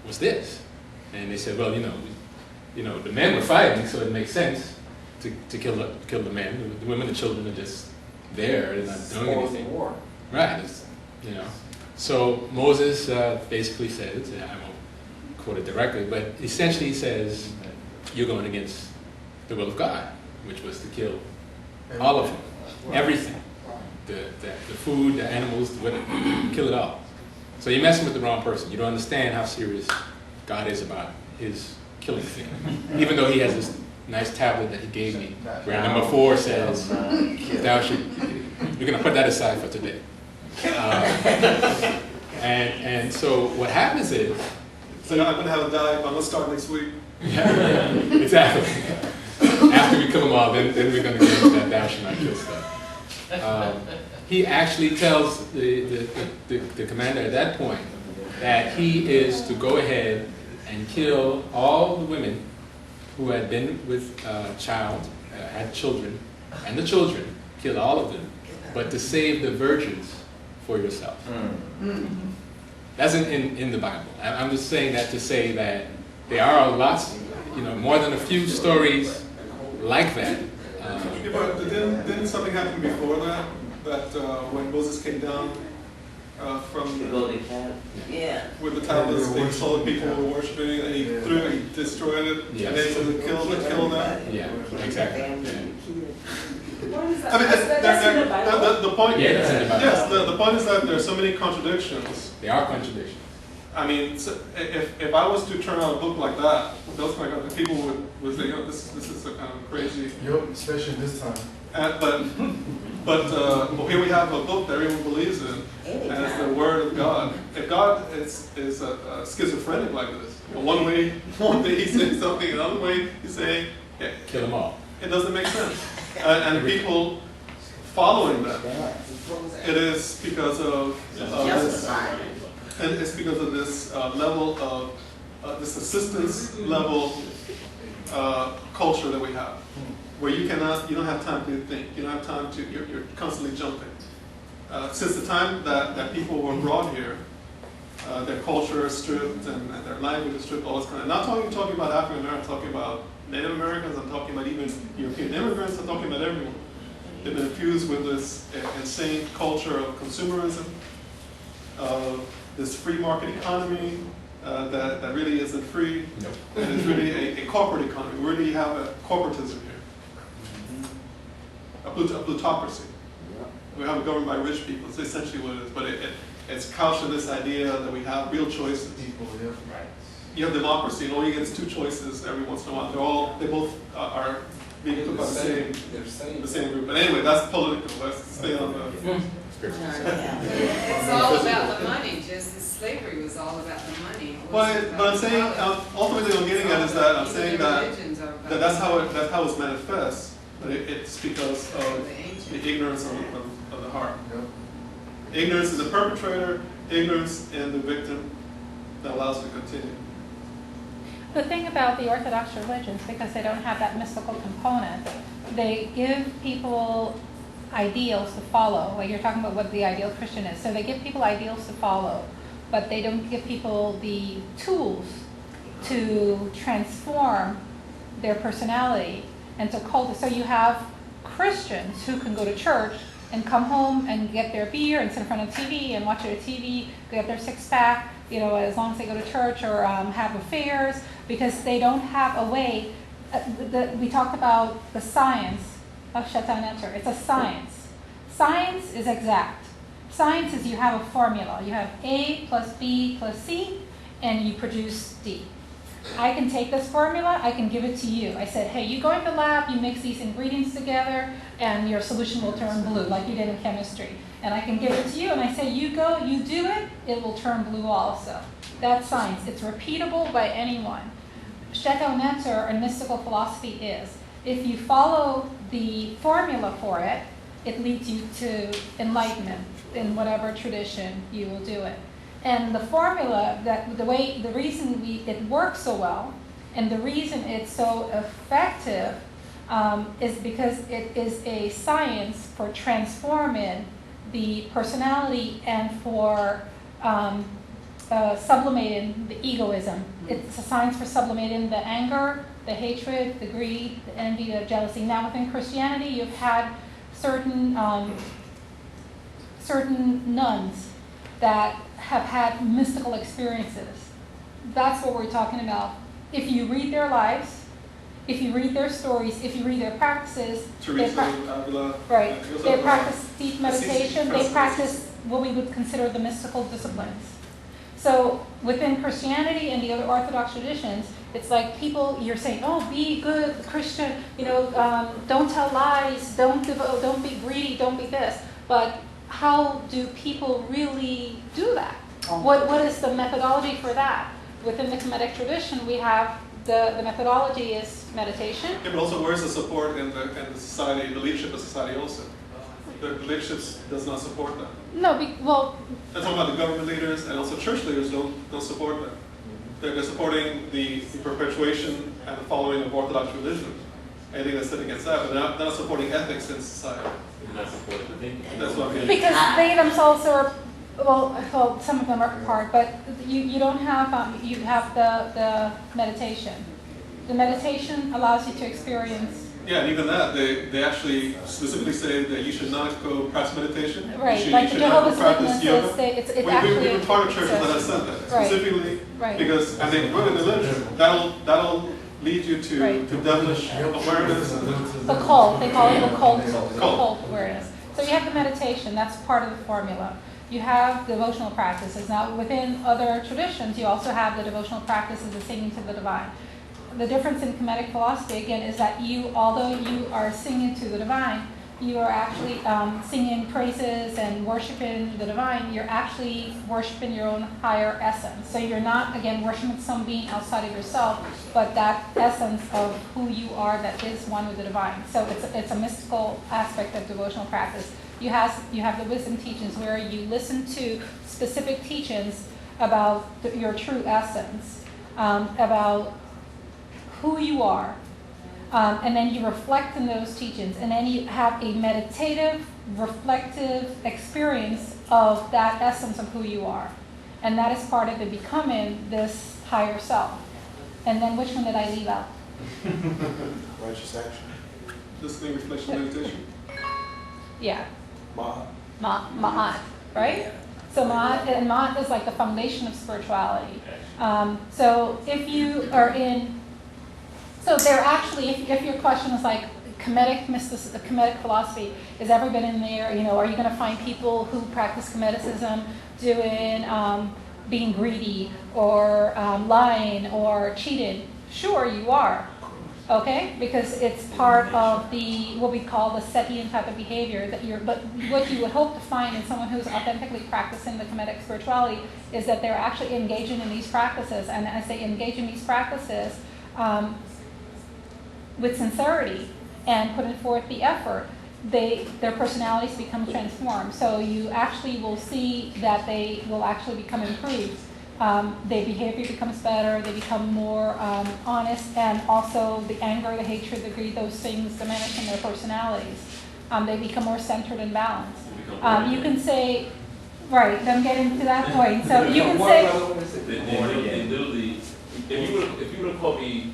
what's this? And they said, well, the men were fighting, so it makes sense to kill the men. The women and children are just there, they're not doing anything. War. Right, So Moses basically says, I won't quote it directly, but essentially he says, you're going against the will of God, which was to kill all of them, everything. The food, the animals, the women, kill it all. So you're messing with the wrong person. You don't understand how serious God is about his killing thing. Even though he has this nice tablet that he gave me, where number 4 says, "Thou should." We're going to put that aside for today. And so what happens is. So I'm going to have a diet. I'm going to start next week. Yeah, exactly. After we kill them all, then we're going to get into that "thou shalt not kill" stuff. He actually tells the commander at that point that he is to go ahead and kill all the women who had been with child, had children, and the children, kill all of them, but to save the virgins for yourself. That's in the Bible. I'm just saying that to say that there are lots, more than a few stories like that. But didn't something happen before that? That when Moses came down from with the tablets, they saw the people were worshiping, and he destroyed it, Yes. and then he said, kill them. Yeah, exactly. Yeah. I mean, the point. Yeah, that's in the Bible. Yes, the point is that there are so many contradictions. There are contradictions. I mean, so if I was to turn out a book like that, those kind of people would say, this is a kind of crazy. Yep, especially this time. But here we have a book that everyone believes in, and it's the Word of God. If God is schizophrenic like this, one day He's saying something, another way He's saying, Kill them all. it doesn't make sense. And people following that, it is because of this, and it's because of this level of this assistance level culture that we have, where you don't have time to think, you don't have time to, you're constantly jumping. Since the time that people were brought here, their culture is stripped and their language is stripped, all this kind of. Not talking about African Americans, I'm talking about Native Americans, I'm talking about even European immigrants, I'm talking about everyone. They've been infused with this insane culture of consumerism, this free market economy that really isn't free, and it's really a corporate economy. We really have a corporatism here, a plutocracy. We have a government by rich people. It's essentially what it is, but it's couched in this idea that we have real choices. You have democracy, and all you get is 2 choices every once in a while. They both are being put by the same group. But anyway, that's political. Let's stay on the. It's all about the money, just as slavery was all about the money. But I'm saying, ultimately what I'm getting at is that I'm saying that that's how it's manifest, but it's because of the ignorance of the heart. Ignorance in the perpetrator, ignorance in the victim that allows it to continue. The thing about the Orthodox religions, because they don't have that mystical component, they give people ideals to follow. Like you're talking about what the ideal Christian is. So they give people ideals to follow, but they don't give people the tools to transform their personality and to cultivate. So you have Christians who can go to church and come home and get their beer and sit in front of TV and watch their TV, get their six-pack, as long as they go to church, or have affairs, because they don't have a way. We talked about the science of Shaitan Enter. It's a science. Science is exact. Science is you have a formula. You have A plus B plus C, and you produce D. I can take this formula, I can give it to you. I said, hey, you go in the lab, you mix these ingredients together, and your solution will turn blue, like you did in chemistry. And I can give it to you, and I say, you go, you do it, it will turn blue also. That's science. It's repeatable by anyone. Shaitan Enter, or mystical philosophy, is if you follow the formula for it, it leads you to enlightenment in whatever tradition you will do it. And the formula, the reason it works so well, and the reason it's so effective, is because it is a science for transforming the personality and for sublimating the egoism. It's a science for sublimating the anger, the hatred, the greed, the envy, the jealousy. Now within Christianity, you've had certain nuns that have had mystical experiences. That's what we're talking about. If you read their lives, if you read their stories, if you read their practices, they practice deep meditation, they practice what we would consider the mystical disciplines. So within Christianity and the other Orthodox traditions, it's like people, you're saying, oh, be good Christian, don't tell lies, don't be greedy, don't be this. But how do people really do that? What is the methodology for that? Within the Kemetic tradition, we have the methodology is meditation. Yeah, but also where's the support in the society, the leadership of society also? The leadership does not support that. No, That's all about the government leaders, and also church leaders don't support that. They're supporting the perpetuation and the following of Orthodox religion. Anything that's sitting against that, but they're not supporting ethics in society. Not supporting the thinking. That's what I'm getting. because they themselves are, well, some of them are part, but you don't have, you have the meditation. The meditation allows you to experience. Yeah, and even that, they actually specifically say that you should not go practice meditation. Right, you like the should not go Jehovah's practice yoga. Witnesses, it's We've actually. been part of churches that have said that, Right. specifically Right. because, and they put in the literature, that'll lead you to, Right. to devilish awareness. The cult, they call it the cult awareness. So you have the meditation, that's part of the formula. You have devotional practices. Now within other traditions, you also have the devotional practices of singing to the divine. The difference in Kemetic philosophy, again, is that although you are singing to the divine, you are actually singing praises and worshiping the divine, you're actually worshiping your own higher essence. So you're not, again, worshiping some being outside of yourself, but that essence of who you are that is one with the divine. So it's a mystical aspect of devotional practice. You have the wisdom teachings where you listen to specific teachings about your true essence, about who you are, and then you reflect in those teachings, and then you have a meditative, reflective experience of that essence of who you are. And that is part of the becoming this higher self. And then which one did I leave out? Righteous action. Listening, reflection, meditation. Yeah. Ma'at. Ma'at, right? So Ma'at is like the foundation of spirituality. So if you are in, so they're actually, if your question is like Kemetic philosophy, is everybody in there, are you going to find people who practice Kemeticism doing, being greedy or lying or cheating? Sure, you are. Okay, because it's part of what we call the Setian type of behavior but what you would hope to find in someone who's authentically practicing the Kemetic spirituality is that they're actually engaging in these practices, and as they engage in these practices, with sincerity and putting forth the effort, their personalities become transformed. So you actually will see that they will actually become improved. Their behavior becomes better, they become more honest, and also the anger, the hatred, the greed, those things diminish in their personalities. They become more centered and balanced. You can say, right, I'm getting to that point. So you can say, They literally, if you would have called me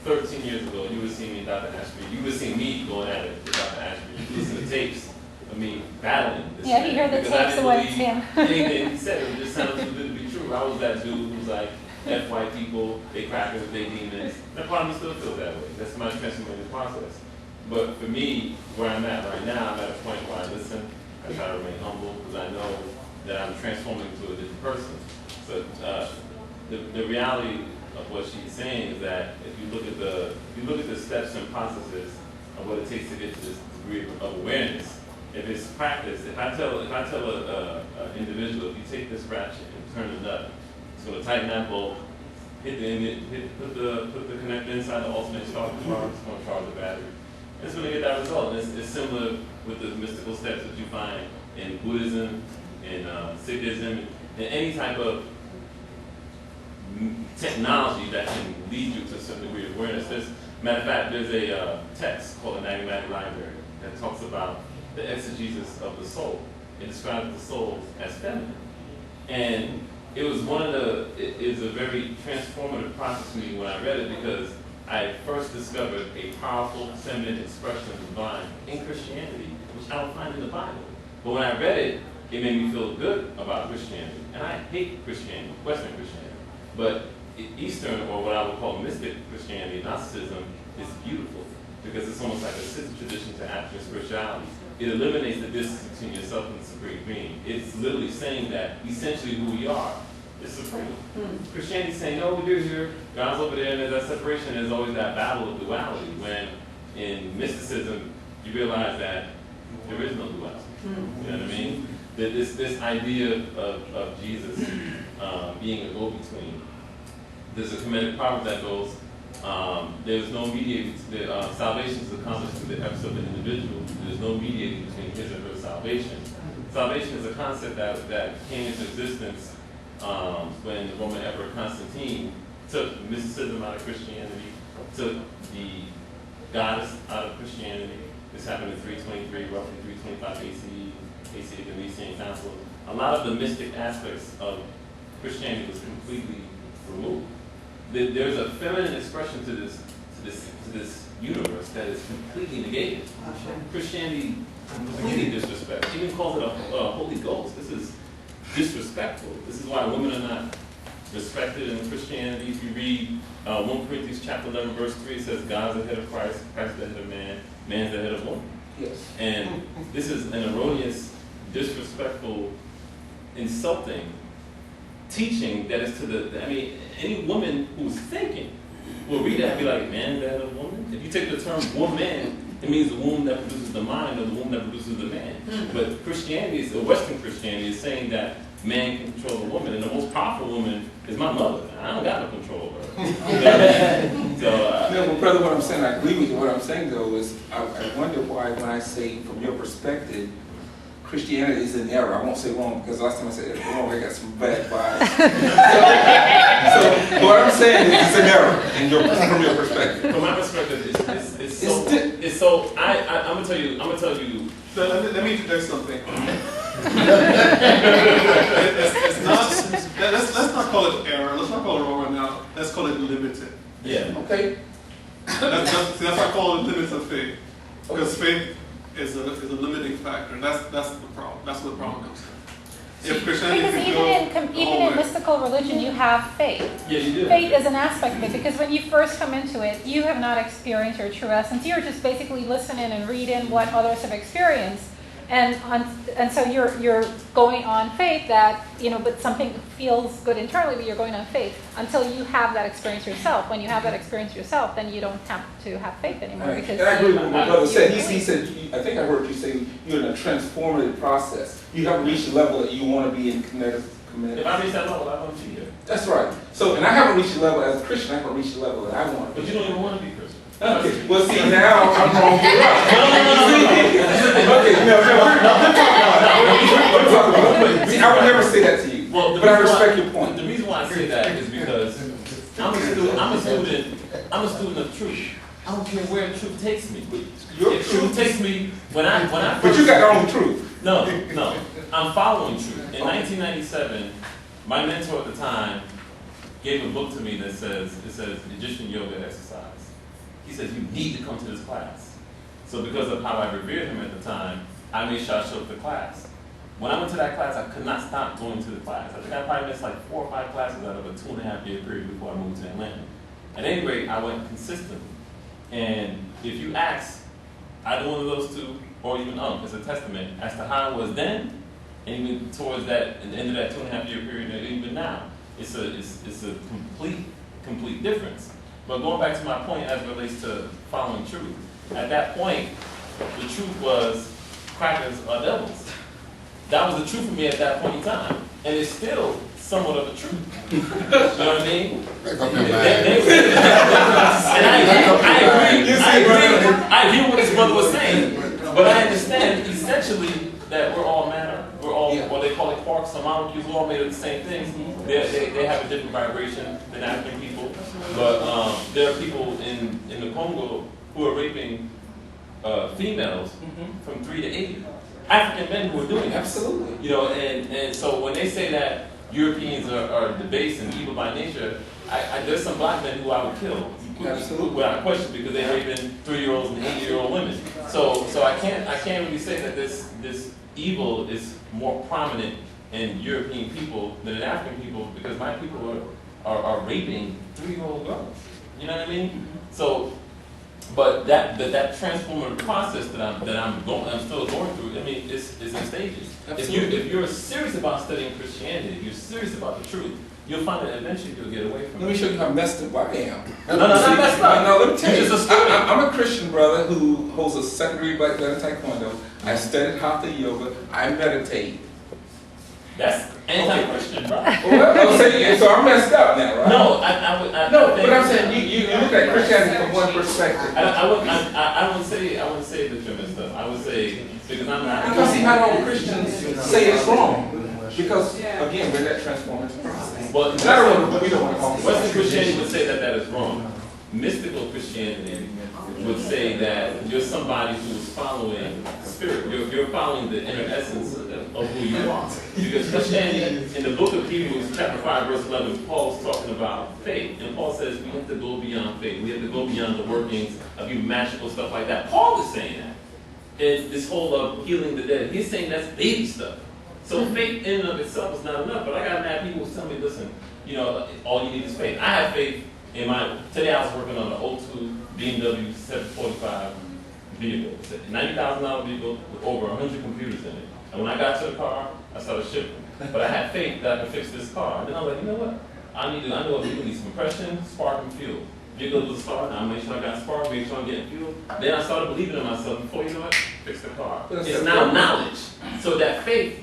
13 years ago, you would have seen me in Dr. Ashby. You would have seen me going at it with Dr. Ashby. You would have seen the tapes of me battling this yeah, man, he heard the because I tapes didn't of what it's believe him. anything he said. It just sounded too good to be true. I was that dude who was like, F white people, they crackers, they demons. That part of me still feels that way. That's my transformative process. But for me, where I'm at right now, I'm at a point where I listen, I try to remain humble, because I know that I'm transforming to a different person. So the reality of what she's saying is that if you look at the steps and processes of what it takes to get to this degree of awareness, if it's practice, if I tell an individual, if you take this ratchet and turn the nut, it's going to tighten that bolt, put the connector inside the alternate charge, it's going to charge the battery. It's going to get that result. And it's similar with the mystical steps that you find in Buddhism, in Sikhism, in any type of technology that can lead you to a certain degree of awareness. Matter of fact, there's a text called the Enigmatic Library that talks about the exegesis of the soul. It describes the soul as feminine. And it was it's a very transformative process for me when I read it, because I first discovered a powerful feminine expression of the divine in Christianity, which I don't find in the Bible. But when I read it, it made me feel good about Christianity. And I hate Christianity, Western Christianity. But Eastern, or what I would call mystic Christianity, Gnosticism, is beautiful, because it's almost like a sister tradition to African spirituality. It eliminates the distance between yourself and the supreme being. It's literally saying that essentially who we are is supreme. Christianity is saying, no, we do here, God's over there, and there's that separation. There's always that battle of duality, when in mysticism, you realize that there is no duality. You know what I mean? That this idea of Jesus being a go-between. There's a Kemetic proverb that goes, there's no mediating, salvation is accomplished through the efforts of an individual. There's no mediating between his and her salvation. Salvation is a concept that came into existence when the Roman Emperor Constantine took mysticism out of Christianity, took the goddess out of Christianity. This happened in 323, roughly 325 ACE, the Nicene Council. A lot of the mystic aspects of Christianity was completely removed. There's a feminine expression to this universe that is completely negated. Christianity completely disrespects. Even calls it a Holy Ghost. This is disrespectful. This is why women are not respected in Christianity. If you read 1 Corinthians chapter 11, verse 3, it says, God's the head of Christ, Christ is the head of man, man's the head of woman. Yes. And this is an erroneous, disrespectful, insulting teaching that is to I mean, any woman who's thinking will read that and be like, man, that a woman? If you take the term woman, it means the womb that produces the mind or the womb that produces the man. But Christianity, Western Christianity, is saying that man can control the woman, and the most powerful woman is my mother. I don't got no control over her. No, well, brother, what I'm saying, I agree with you. What I'm saying, though, is I wonder why, when I say, from your perspective, Christianity is in error. I won't say wrong, because last time I said wrong, I got some bad vibes. So what I'm saying is it's an error from your perspective. From my perspective, it's so. I'm gonna tell you. Let me introduce something. Let's not call it error. Let's not call it wrong right now. Let's call it limited. Yeah. Okay. That's why I call it limits of faith, because faith is a limiting factor. That's the problem. That's where the problem comes in. If Christianity Because even in mystical religion, you have faith. Yeah, you do. Faith is an aspect of it, because when you first come into it, you have not experienced your true essence. You're just basically listening and reading what others have experienced, and so you're going on faith that, but something feels good internally, but you're going on faith until you have that experience yourself. When you have that experience yourself, then you don't have to have faith anymore. Right. Because and I agree with what my brother said. He said, I think I heard you say you're in a transformative process. You haven't reached the level that you want to be in committed. If I reach that level, I want to be here. That's right. So, and I haven't reached the level as a Christian. I haven't reached the level that I want. But you don't even want to be Christian. Okay, well, see, now I'm wrong, you're right. No. Okay, no, we're talking about it. See, I would never say that to you, Well, but I respect your point. The reason why I say that is because I'm a student of truth. I don't care where truth takes me. If truth takes me when I But you got your own truth. No, I'm following truth. In 1997, my mentor at the time gave a book to me that says Egyptian yoga exercise. He says you need to come to this class. So because of how I revered him at the time, I made sure I showed up to class. When I went to that class, I could not stop going to the class. I think I probably missed like 4 or 5 classes out of a 2.5-year period before I moved to Atlanta. At any rate, I went consistently. And if you ask either one of those two, or even it's a testament as to how it was then, and even towards that, at the end of that 2.5-year period, and even now, it's a complete difference. But going back to my point as it relates to following truth, at that point, the truth was crackers are devils. That was the truth for me at that point in time, and it's still somewhat of the truth. You know what I mean? Make up your mind. And I agree with what his brother was saying, but I understand essentially that we're all matter. We're all what they call it quarks or molecules. We're all made of the same things. They have a different vibration than African people, but there are people in the Congo who are raping females from 3 to 8. African men who are doing it. Absolutely. You know, and so when they say that Europeans are debased and evil by nature, there's some black men who I would kill. Absolutely. Without question, because they're raping 3-year-olds and 8-year-old women. So I can't really say that this evil is more prominent in European people than in African people, because my people are raping 3-year-old girls. You know what I mean? So, but that transformative process that I'm still going through. I mean, it's in stages. If you're serious about studying Christianity, if you're serious about the truth, you'll find that eventually you'll get away from it. Let me show you how messed up I am. No, not messed up. No, let me tell You're you. just a student. I'm a Christian brother who holds a second-degree black belt in Taekwondo. I studied Hatha Yoga. I meditate. That's anti-Christian, bro. Well, I'm saying, so I'm messed up now, right? No, I No, but I'm saying you look at Christianity from one perspective. I wouldn't say that you're messed up. I would say because I'm not. Because see, how don't Christians say it's wrong? Because again, we're that transformative process. Well, We don't want to call it. Western Christianity would say that is wrong. Mystical Christianity would say that you're somebody who is following spirit. You're following the inner essence of who you are. Because Christianity, in the book of Hebrews, chapter 5, verse 11, Paul's talking about faith. And Paul says we have to go beyond faith. We have to go beyond the workings of you magical stuff like that. Paul is saying that. And this whole of healing the dead, he's saying that's baby stuff. So faith in and of itself is not enough. But I got mad people who tell me, listen, you know, all you need is faith. I have faith in today I was working on an 02 BMW 745 vehicle. It's a $90,000 vehicle with over 100 computers in it. And when I got to the car, I started shipping. But I had faith that I could fix this car. And then I was like, you know what? I know a vehicle needs compression, spark, and fuel. Vehicle was a spark, now I make sure I got spark, make sure I'm getting fuel. Then I started believing in myself before, you know what? Fix the car. It's now knowledge. So that faith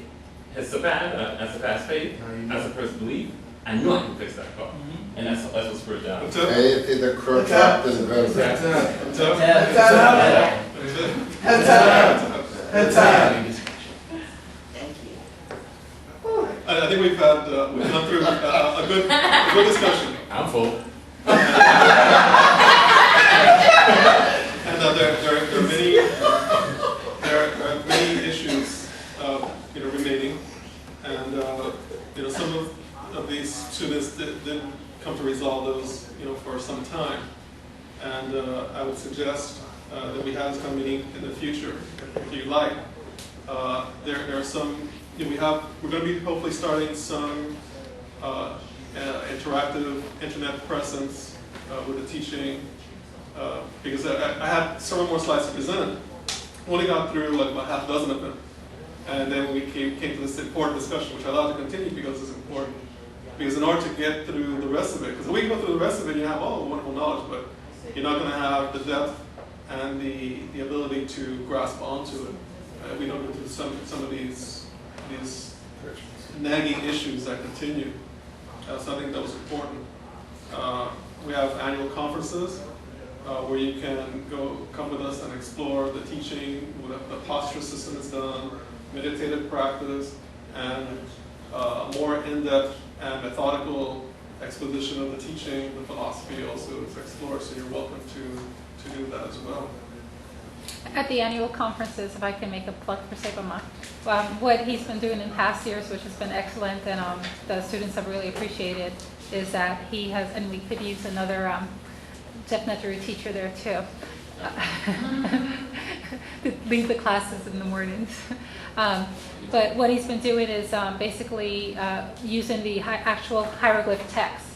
has surpassed, I surpassed faith, I surpassed belief. I know I can fix that car. And that's what spirituality is. Hey, it's the corrupt and I think we've gone through a good discussion. I'm full. And there are many issues remaining, and some of these students didn't come to resolve those for some time, and I would suggest that we have this kind of meeting in the future if you like. There are some. We're going to be hopefully starting some interactive internet presence with the teaching, because I had several more slides to present. Only got through like about half a dozen of them, and then we came to this important discussion, which I allowed to continue because it's important. Because in order to get through the rest of it, because when you go through the rest of it, you have all the wonderful knowledge, but you're not going to have the depth and the ability to grasp onto it. We don't go through some of these nagging issues that continue. So I think that was important. We have annual conferences, where you can come with us and explore the teaching, the posture system is done, meditative practice, and a more in-depth and methodical exposition of the teaching. The philosophy also is explored, so you're welcome to do that as well. At the annual conferences, if I can make a plug for Sebama, what he's been doing in past years, which has been excellent and the students have really appreciated, is that he has, and we could use another definitely teacher there too, to lead the classes in the mornings. But what he's been doing is basically using the actual hieroglyph text.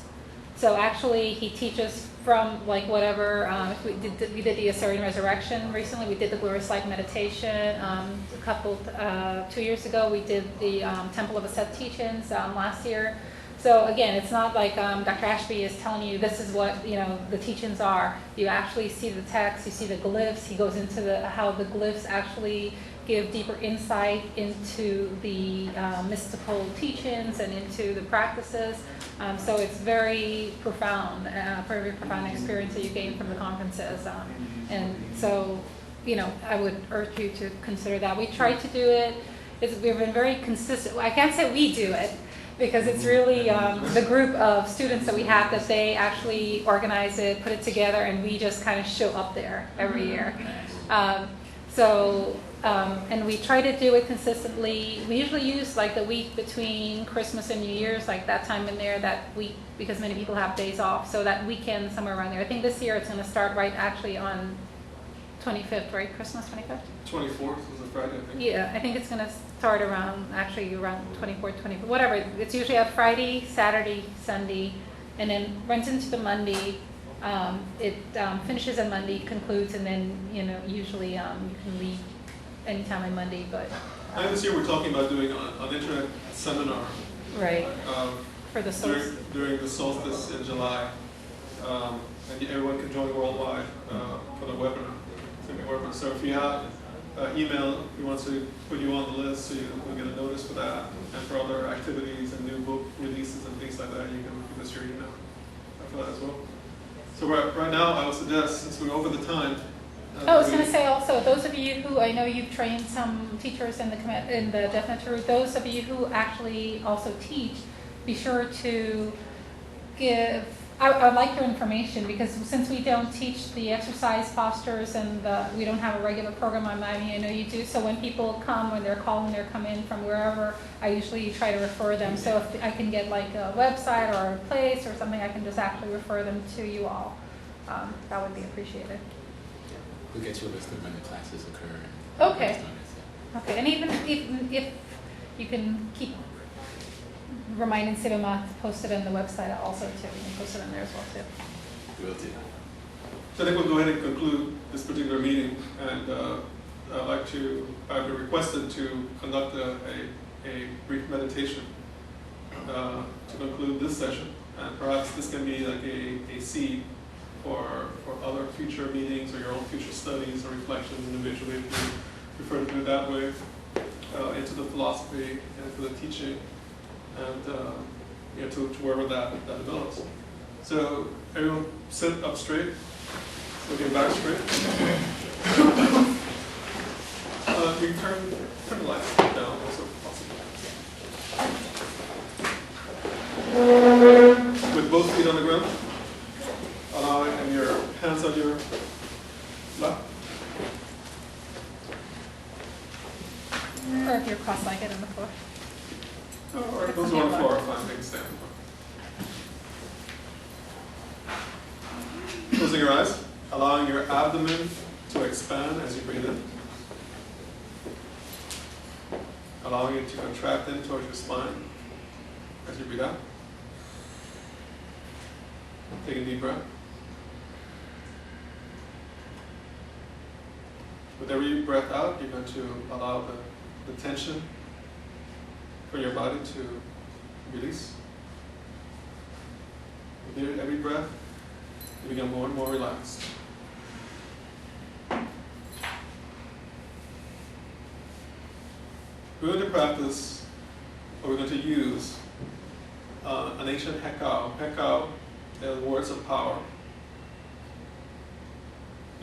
So actually he teaches from like whatever, we did the Assyrian resurrection recently, we did the glorious light meditation, 2 years ago we did the Temple of Aset teachings last year. So again, it's not like Dr. Ashby is telling you this is what the teachings are. You actually see the text, you see the glyphs. He goes into how the glyphs actually give deeper insight into the mystical teachings and into the practices. So it's very profound experience that you gain from the conferences. And so, I would urge you to consider that. We try to do it. We've been very consistent. I can't say we do it, because it's really the group of students that we have that they actually organize it, put it together, and we just kind of show up there every year. And we try to do it consistently. We usually use like the week between Christmas and New Year's, like that time in there, that week, because many people have days off. So that weekend, somewhere around there. I think this year it's going to start right actually on 25th, right? Christmas 25th? 24th was a Friday, I think. Yeah, I think it's going to start around 24th, 25th, whatever. It's usually a Friday, Saturday, Sunday, and then runs into the Monday. It finishes on Monday, concludes, and then, usually you can leave anytime on Monday, but. I think this year we're talking about doing an internet seminar. Right, for the solstice. During the solstice in July. And everyone can join worldwide for the webinar. So if you have email, we want to put you on the list so you will get a notice for that. And for other activities and new book releases and things like that, you can give us your email for that as well. So right now, I would suggest, since we're over the time. I was going to say also, those of you who, I know you've trained some teachers in the DefNet route, those of you who actually also teach, be sure to give, I like your information, because since we don't teach the exercise postures and we don't have a regular program on Miami, I know you do, so when people come, when they're calling, they're coming from wherever, I usually try to refer them. So if I can get like a website or a place or something, I can just actually refer them to you all. That would be appreciated. We'll get you a list of when the classes occur. Okay. Okay, and even if you can keep reminding Sibama to post it on the website also too. You can post it on there as well too. Will do. So I think we'll go ahead and conclude this particular meeting, and I've been requested to conduct a brief meditation to conclude this session, and perhaps this can be like a seed for other future meetings or your own future studies or reflections individually, if you prefer to do it that way, into the philosophy and to the teaching, and to wherever that develops. So everyone sit up straight, looking back straight. You can turn the lights down also if possible. With both feet on the ground. And your hands on your lap. Or if you're cross-legged on the floor. Or those who are on the floor are fine, they can stand. Closing your eyes, allowing your abdomen to expand as you breathe in. Allowing it to contract in towards your spine as you breathe out. Take a deep breath. With every breath out, you're going to allow the tension for your body to release. With every breath, you become more and more relaxed. We're going to practice, or we're going to use an ancient hekau. Hekau is words of power.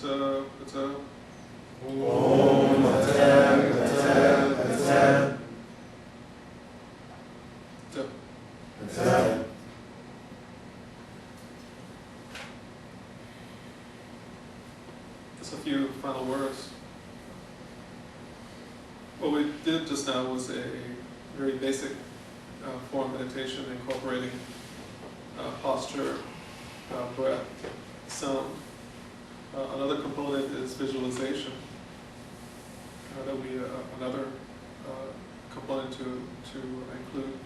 It's a Om Atem Atem Atem Atem. just a few final words. What we did just now was a very basic form of meditation incorporating posture, breath, sound. Another component is visualization. That will be another component to include.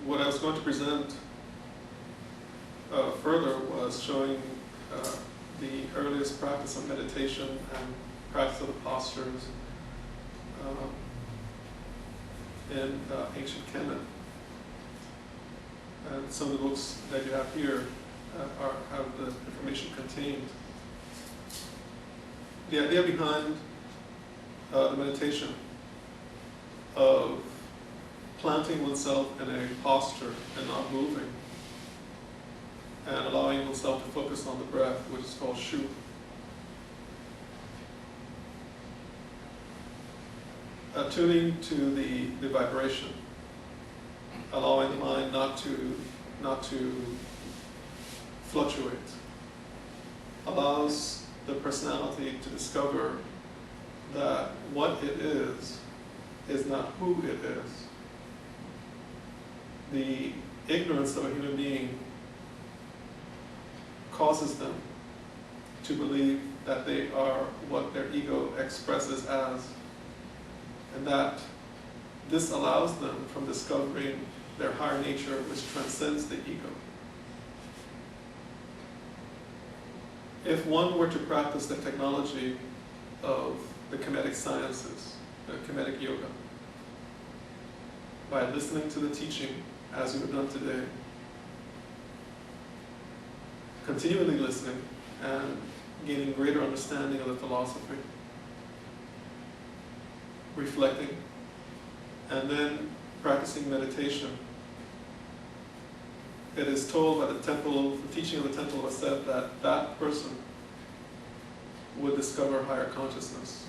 What I was going to present further was showing the earliest practice of meditation and practice of the postures in ancient Kemet. And some of the books that you have here have the information contained. The idea behind the meditation of planting oneself in a posture and not moving, and allowing oneself to focus on the breath, which is called shu. Tuning to the vibration, allowing the mind not to fluctuate, allows the personality to discover that what it is not who it is. The ignorance of a human being causes them to believe that they are what their ego expresses as, and that this allows them from discovering their higher nature, which transcends the ego. If one were to practice the technology of the Kemetic sciences, the Kemetic yoga, by listening to the teaching as you have done today, continually listening and gaining greater understanding of the philosophy, reflecting, and then practicing meditation. It is told by the teaching of the Temple of Aset, that that person would discover higher consciousness.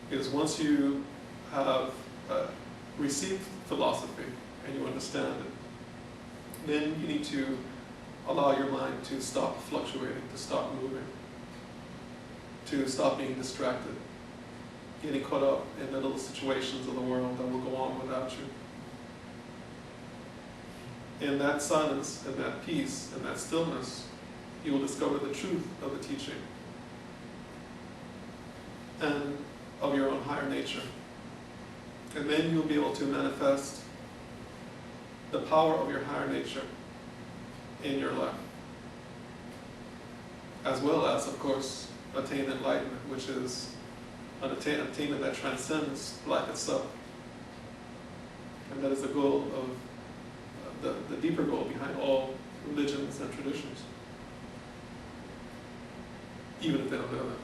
Because once you have received philosophy and you understand it, then you need to allow your mind to stop fluctuating, to stop moving, to stop being distracted, getting caught up in the little situations of the world that will go on without you. In that silence, in that peace, in that stillness, you will discover the truth of the teaching and of your own higher nature. And then you'll be able to manifest the power of your higher nature in your life, as well as, of course, attain enlightenment, which is an attainment that transcends life itself. And that is the goal of the deeper goal behind all religions and traditions, even if they don't know that.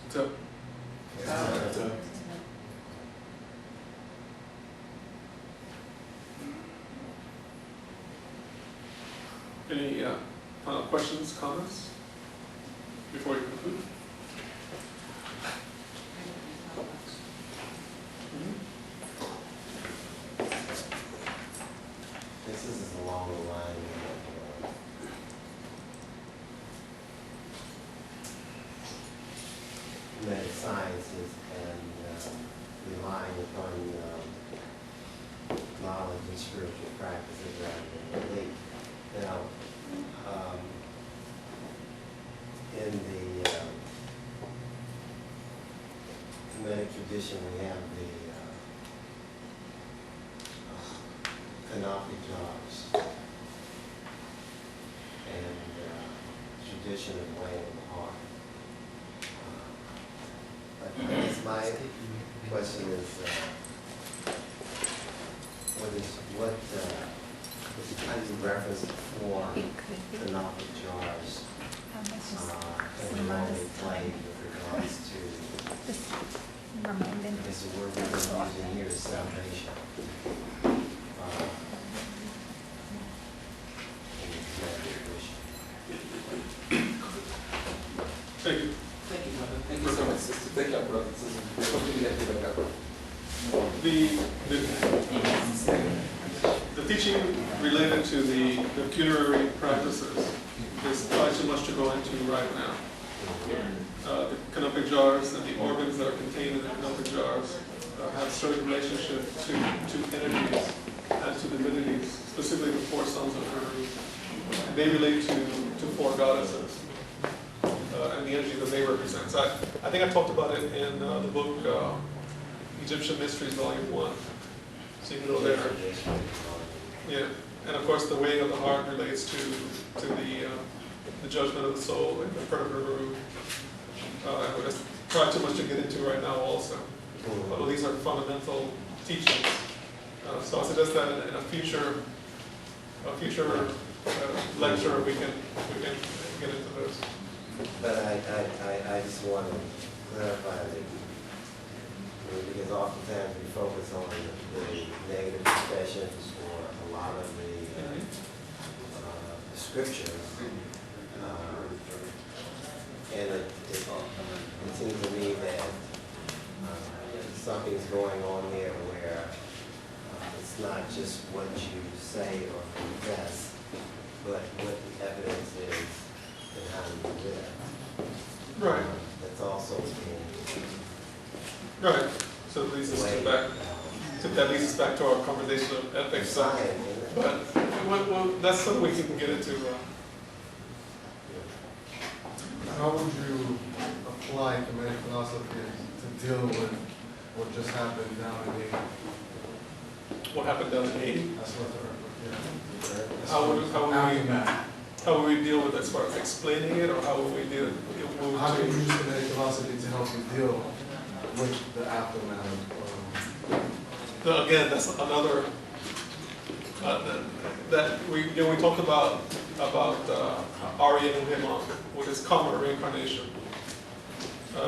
So, any final questions, comments before you conclude? This is along the line of medical sciences and relying upon knowledge and spiritual practices rather than belief. Now, in the Kemetic tradition, we have the Kanafi jars and tradition of weighing the heart. But I guess my question is, how do you reference the four Kanafi jars and the role they play with regards to, I guess the word the teaching related to the pecuniary practices is probably too much to go into right now. The canopic jars and the organs that are contained in the canopic jars have a certain relationship to entities and to divinities, specifically the four sons of Uru. And they relate to four goddesses and the energy that they represent. So I think I talked about it in the book Egyptian Mysteries, Volume 1. So you can go there. Yeah, and of course the weighing of the heart relates to the judgment of the soul and the perfect Uru. That's probably too much to get into right now also. But these are fundamental teachings. So I suggest that in a future lecture we can get into this. But I just want to clarify that, because oftentimes we focus on the negative expressions for a lot of the scriptures. And it seems to me that something's going on here where it's not just what you say or confess, but what the evidence is and how you live. Right. That's also being Right. So it leads us that leads us back to our conversation of ethics. But that's something we can get into. How would you apply Kemetic philosophy to deal with what just happened down in Haiti? What happened down in Haiti? That's what the How would we deal with it as far as explaining it, or how would we deal? How do you use Kemetic philosophy to help you deal with the aftermath? So again, that's another that we talked about Arya and Himon, which is karma reincarnation.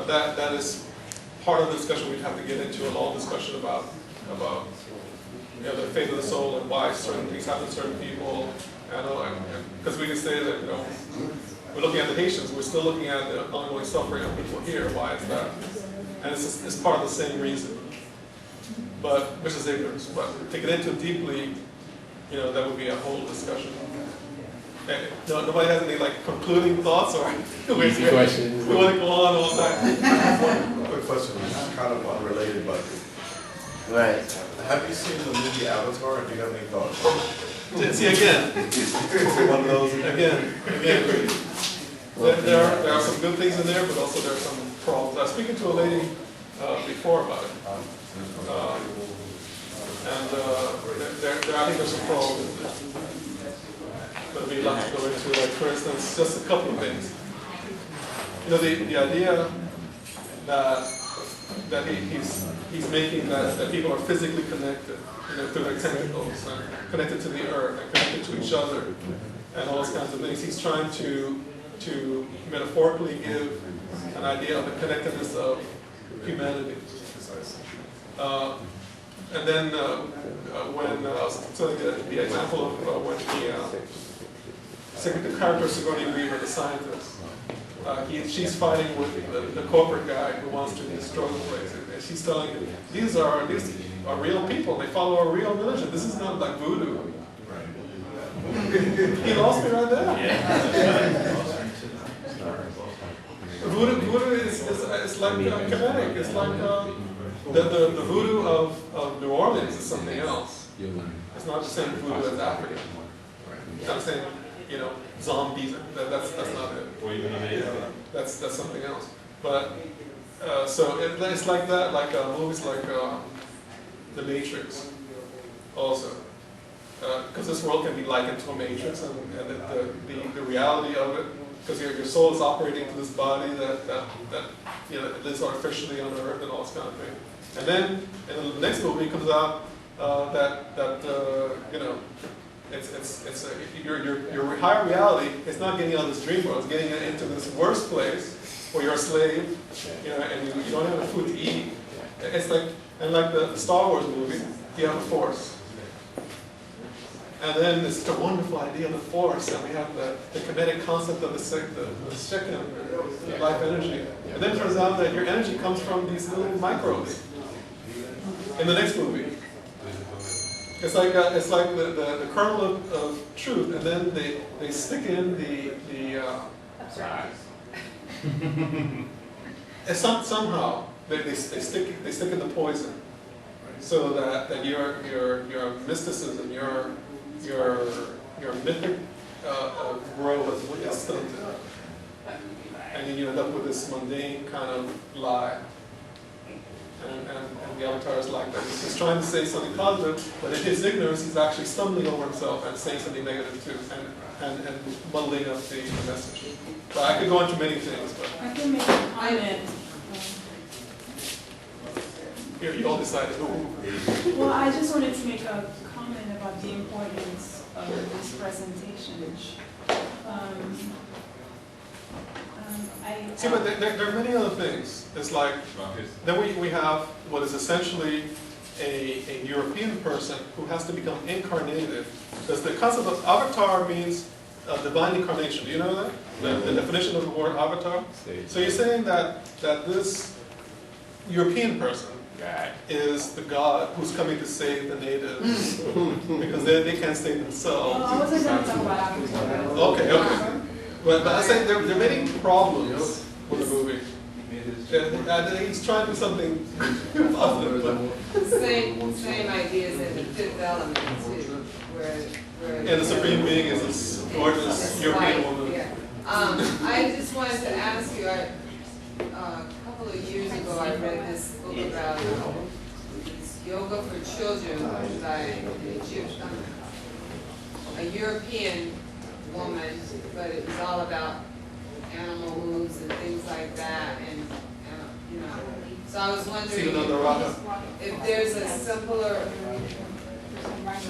That is part of the discussion we'd have to get into, a long discussion about the fate of the soul and why certain things happen to certain people. Because we can say that we're looking at the Haitians, we're still looking at the ongoing suffering of people here. Why is that? And it's part of the same reason, but which is ignorance. But to get into it deeply, that would be a whole discussion. Nobody has any concluding thoughts, or Easy questions. We want to go on all night. One quick question, it's kind of unrelated, but right. have you seen the movie Avatar? And do you have any thoughts? See again. One of those. Again. There are some good things in there, but also there are some problems. I was speaking to a lady before about it, and I think there's some problems. But we'd like to go into, for instance, just a couple of things. The idea that he's making that people are physically connected, through their tentacles, and connected to the earth, and connected to each other, and all those kinds of things. He's trying to metaphorically give an idea of the connectedness of humanity. And then when I was telling the example of when the character Sigourney Weaver, the scientist, she's fighting with the corporate guy who wants to destroy the place, and she's telling him, these are real people. They follow a real religion. This is not like voodoo. He lost me right there. Voodoo is like Kemetic. It's like the voodoo of New Orleans is something else. It's not the same voodoo as Africa. It's not the same, zombies. That's not it. That's something else. But so it's like that, like movies like The Matrix, also. Because this world can be likened to a matrix, and the reality of it, because your soul is operating through this body that lives artificially on Earth and all this kind of thing. And then in the next movie comes out your higher reality is not getting out of this dream world; it's getting into this worst place where you're a slave, and you don't have enough food to eat. It's like the Star Wars movie, you have a Force. And then it's a wonderful idea of the Force, and we have the kinetic concept of the second life energy. And then it turns out that your energy comes from these little microbes. In the next movie, It's like the kernel of truth, and then they stick in and somehow they stick in the poison, so that your mysticism, your mythic growth is stunted, and then you end up with this mundane kind of lie. And the avatar is like that. He's trying to say something positive, but in his ignorance, he's actually stumbling over himself and saying something negative too, and muddling up the message. But I could go into many things, but I can make a comment. here you all decided. Well, I just wanted to make a comment about the importance of this presentation. See, but there are many other things. It's like, then we have what is essentially a European person who has to become incarnated. Because the concept of avatar means divine incarnation. Do you know that? The definition of the word avatar? So you're saying that this European person is the God who's coming to save the natives because they can't save themselves. Well, I wasn't going to talk about avatar. Okay. But I say there are many problems with the movie. And he's trying to do something positive. Same ideas in the Fifth Element too, where And the Supreme Being is this gorgeous European woman. Yeah. I just wanted to ask you, a couple of years ago I read this book about yoga for children by a European woman, but it was all about animal moves and things like that, and you know. So I was wondering if there's a simpler.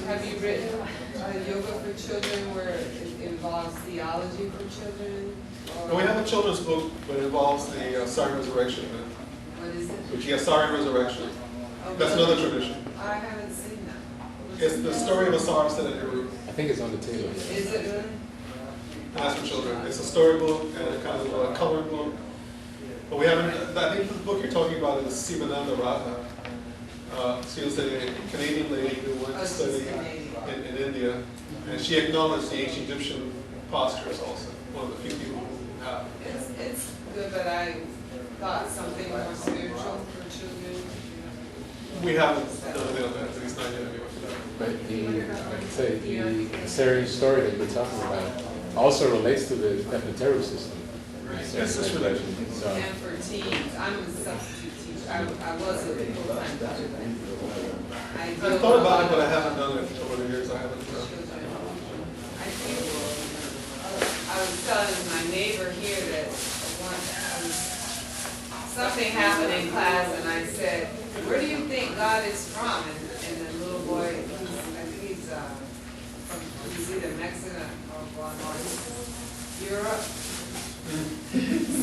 Have you written yoga for children where it involves theology for children? And we have a children's book that involves the Sorry Resurrection. What is it? Yeah, Sorry Resurrection. That's another tradition. I haven't seen that. It's the story of a sorrow set in Peru. I think it's on the table. Is it really? That's for children. It's a storybook and a kind of a colored book. But we haven't, I think the book you're talking about is Sivananda Radha. She was a Canadian lady who went to study in India. And she acknowledged the ancient Egyptian postures also. One of the few people who have. It's good, but I thought something more spiritual for children. We haven't done any of that, at least not yet anyway. But the Assyrian story that we're talking about also relates to the Nefertari system. Yes, it's related. So, And for teens, I'm a substitute teacher. I was a full-time teacher. I thought about it, but I haven't done it over the years. I haven't done it. I think I was telling my neighbor here that something happened in class, and I said, "Where do you think God is from?" And the little boy, I think he's either Mexican or Europe.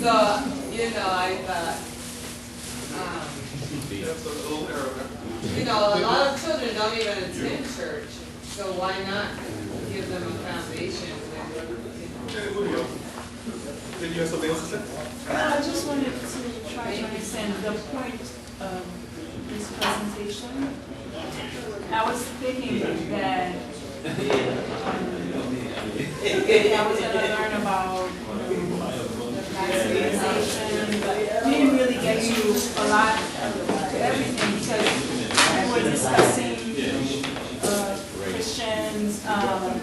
So, I thought, That's a little error there. a lot of children don't even attend church, so why not give them a foundation? Did you have something else to say? I just wanted to try to understand the point of this presentation. I was thinking that I was going to learn about vaccination, but we didn't really get to a lot of everything because we were discussing Christians,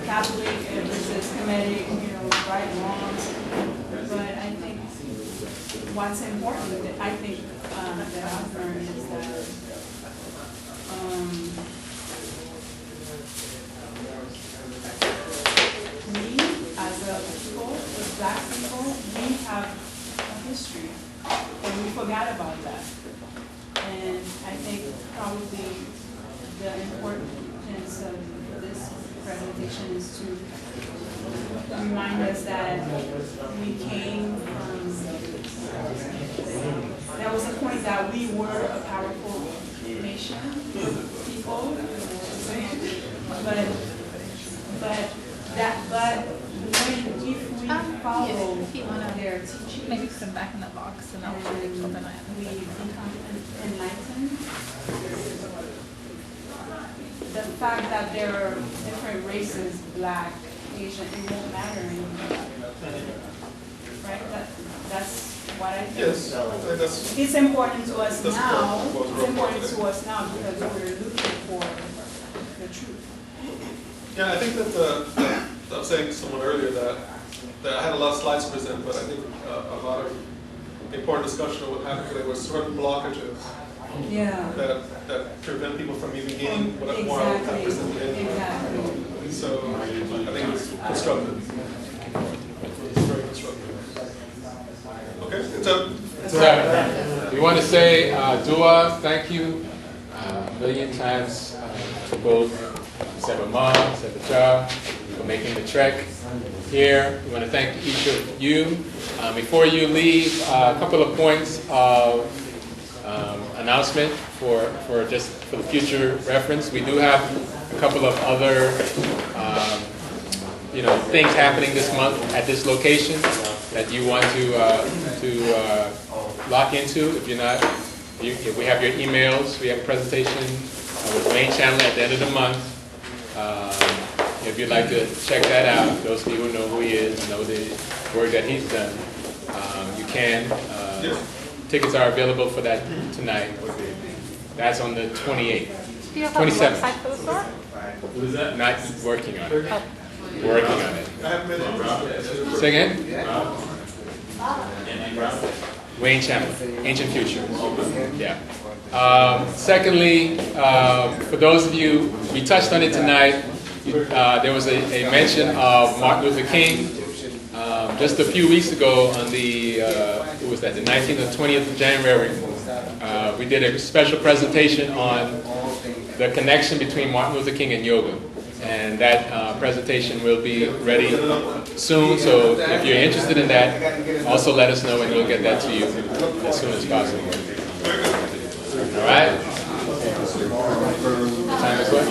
Catholic versus Kemetic, right and wrongs. But I think what's important, I think that I've learned is that we as a people, as Black people, we have a history, and we forgot about that. And I think probably the importance of this presentation is to remind us that we came from, there was a point that we were a powerful nation, people, but if we follow their teaching, Maybe put them back in the box and I'll open it. we become enlightened, the fact that there are different races, black, Asian, it won't matter anymore. Right? That's what I think. Yes, I think that's, It's important to us That's now, what was it's wrong important today. to us now because we're looking for the truth. yeah, I think that I was saying to someone earlier that I had a lot of slides to present, but I think a lot of important discussion of what happened today was certain blockages Yeah. that prevent people from even getting what I want to present in. Exactly. So I think it's constructive. It's very constructive. Okay, so So, we want to say, Dua, thank you a million times to both Seba Ma, Seba Cha, for making the trek here. We want to thank each of you. Before you leave, a couple of points of announcement for the future reference. We do have a couple of other things happening this month at this location that you want to lock into. If you're not, if we have your emails, we have a presentation with Wayne Chandler at the end of the month. If you'd like to check that out, those of you who know who he is, know the work that he's done, you can. Tickets are available for that tonight. That's on the 28th. Do you have a 27th. website for the store? What is that? Not working on it. Oh. Working on it. I haven't been. Say again? Andy Brown? Wayne Chandler, Ancient Future. Yeah. Secondly, for those of you, we touched on it tonight, there was a mention of Martin Luther King. Just a few weeks ago on the, what was that, the 19th or 20th of January, we did a special presentation on the connection between Martin Luther King and yoga. And that presentation will be ready soon, so if you're interested in that, also let us know and we'll get that to you as soon as possible. All right? Time is what?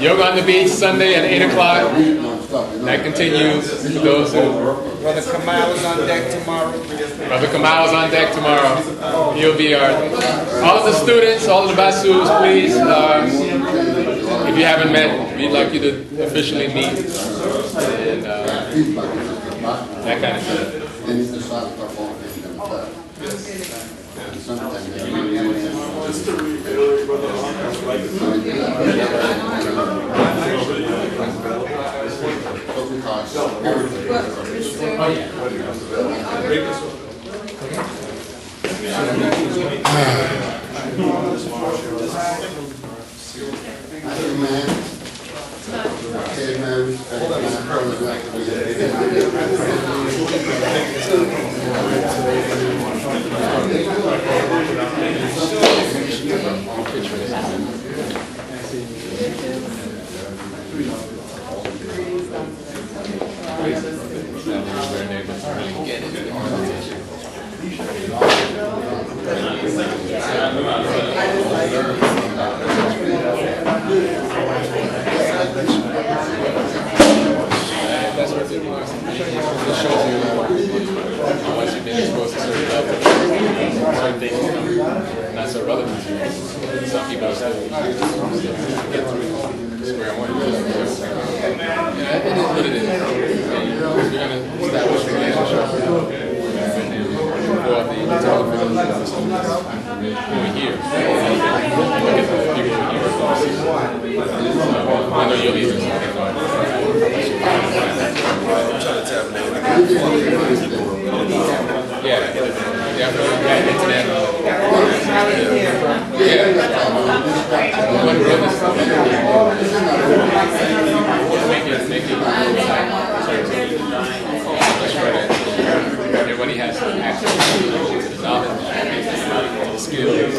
Yoga on the Beach, Sunday at 8 o'clock. That continues for those who... Brother Kamal is on deck tomorrow. Brother Kamal is on deck tomorrow. He'll be our... All of the students, all of the Basus, please... if you haven't met, we'd like you to officially meet and that kind of stuff. Just to reiterate, Brother Hawk, I would like to That's what it was. It shows you once you've been exposed to certain levels, certain things become not so relevant to you. Some people are still get through square one. Yeah, it is what it is. And we're going to establish a relationship for the television system over here. Look at the people here. I know you'll leave this. Yeah, internet. Everybody has access to the knowledge, to the skills.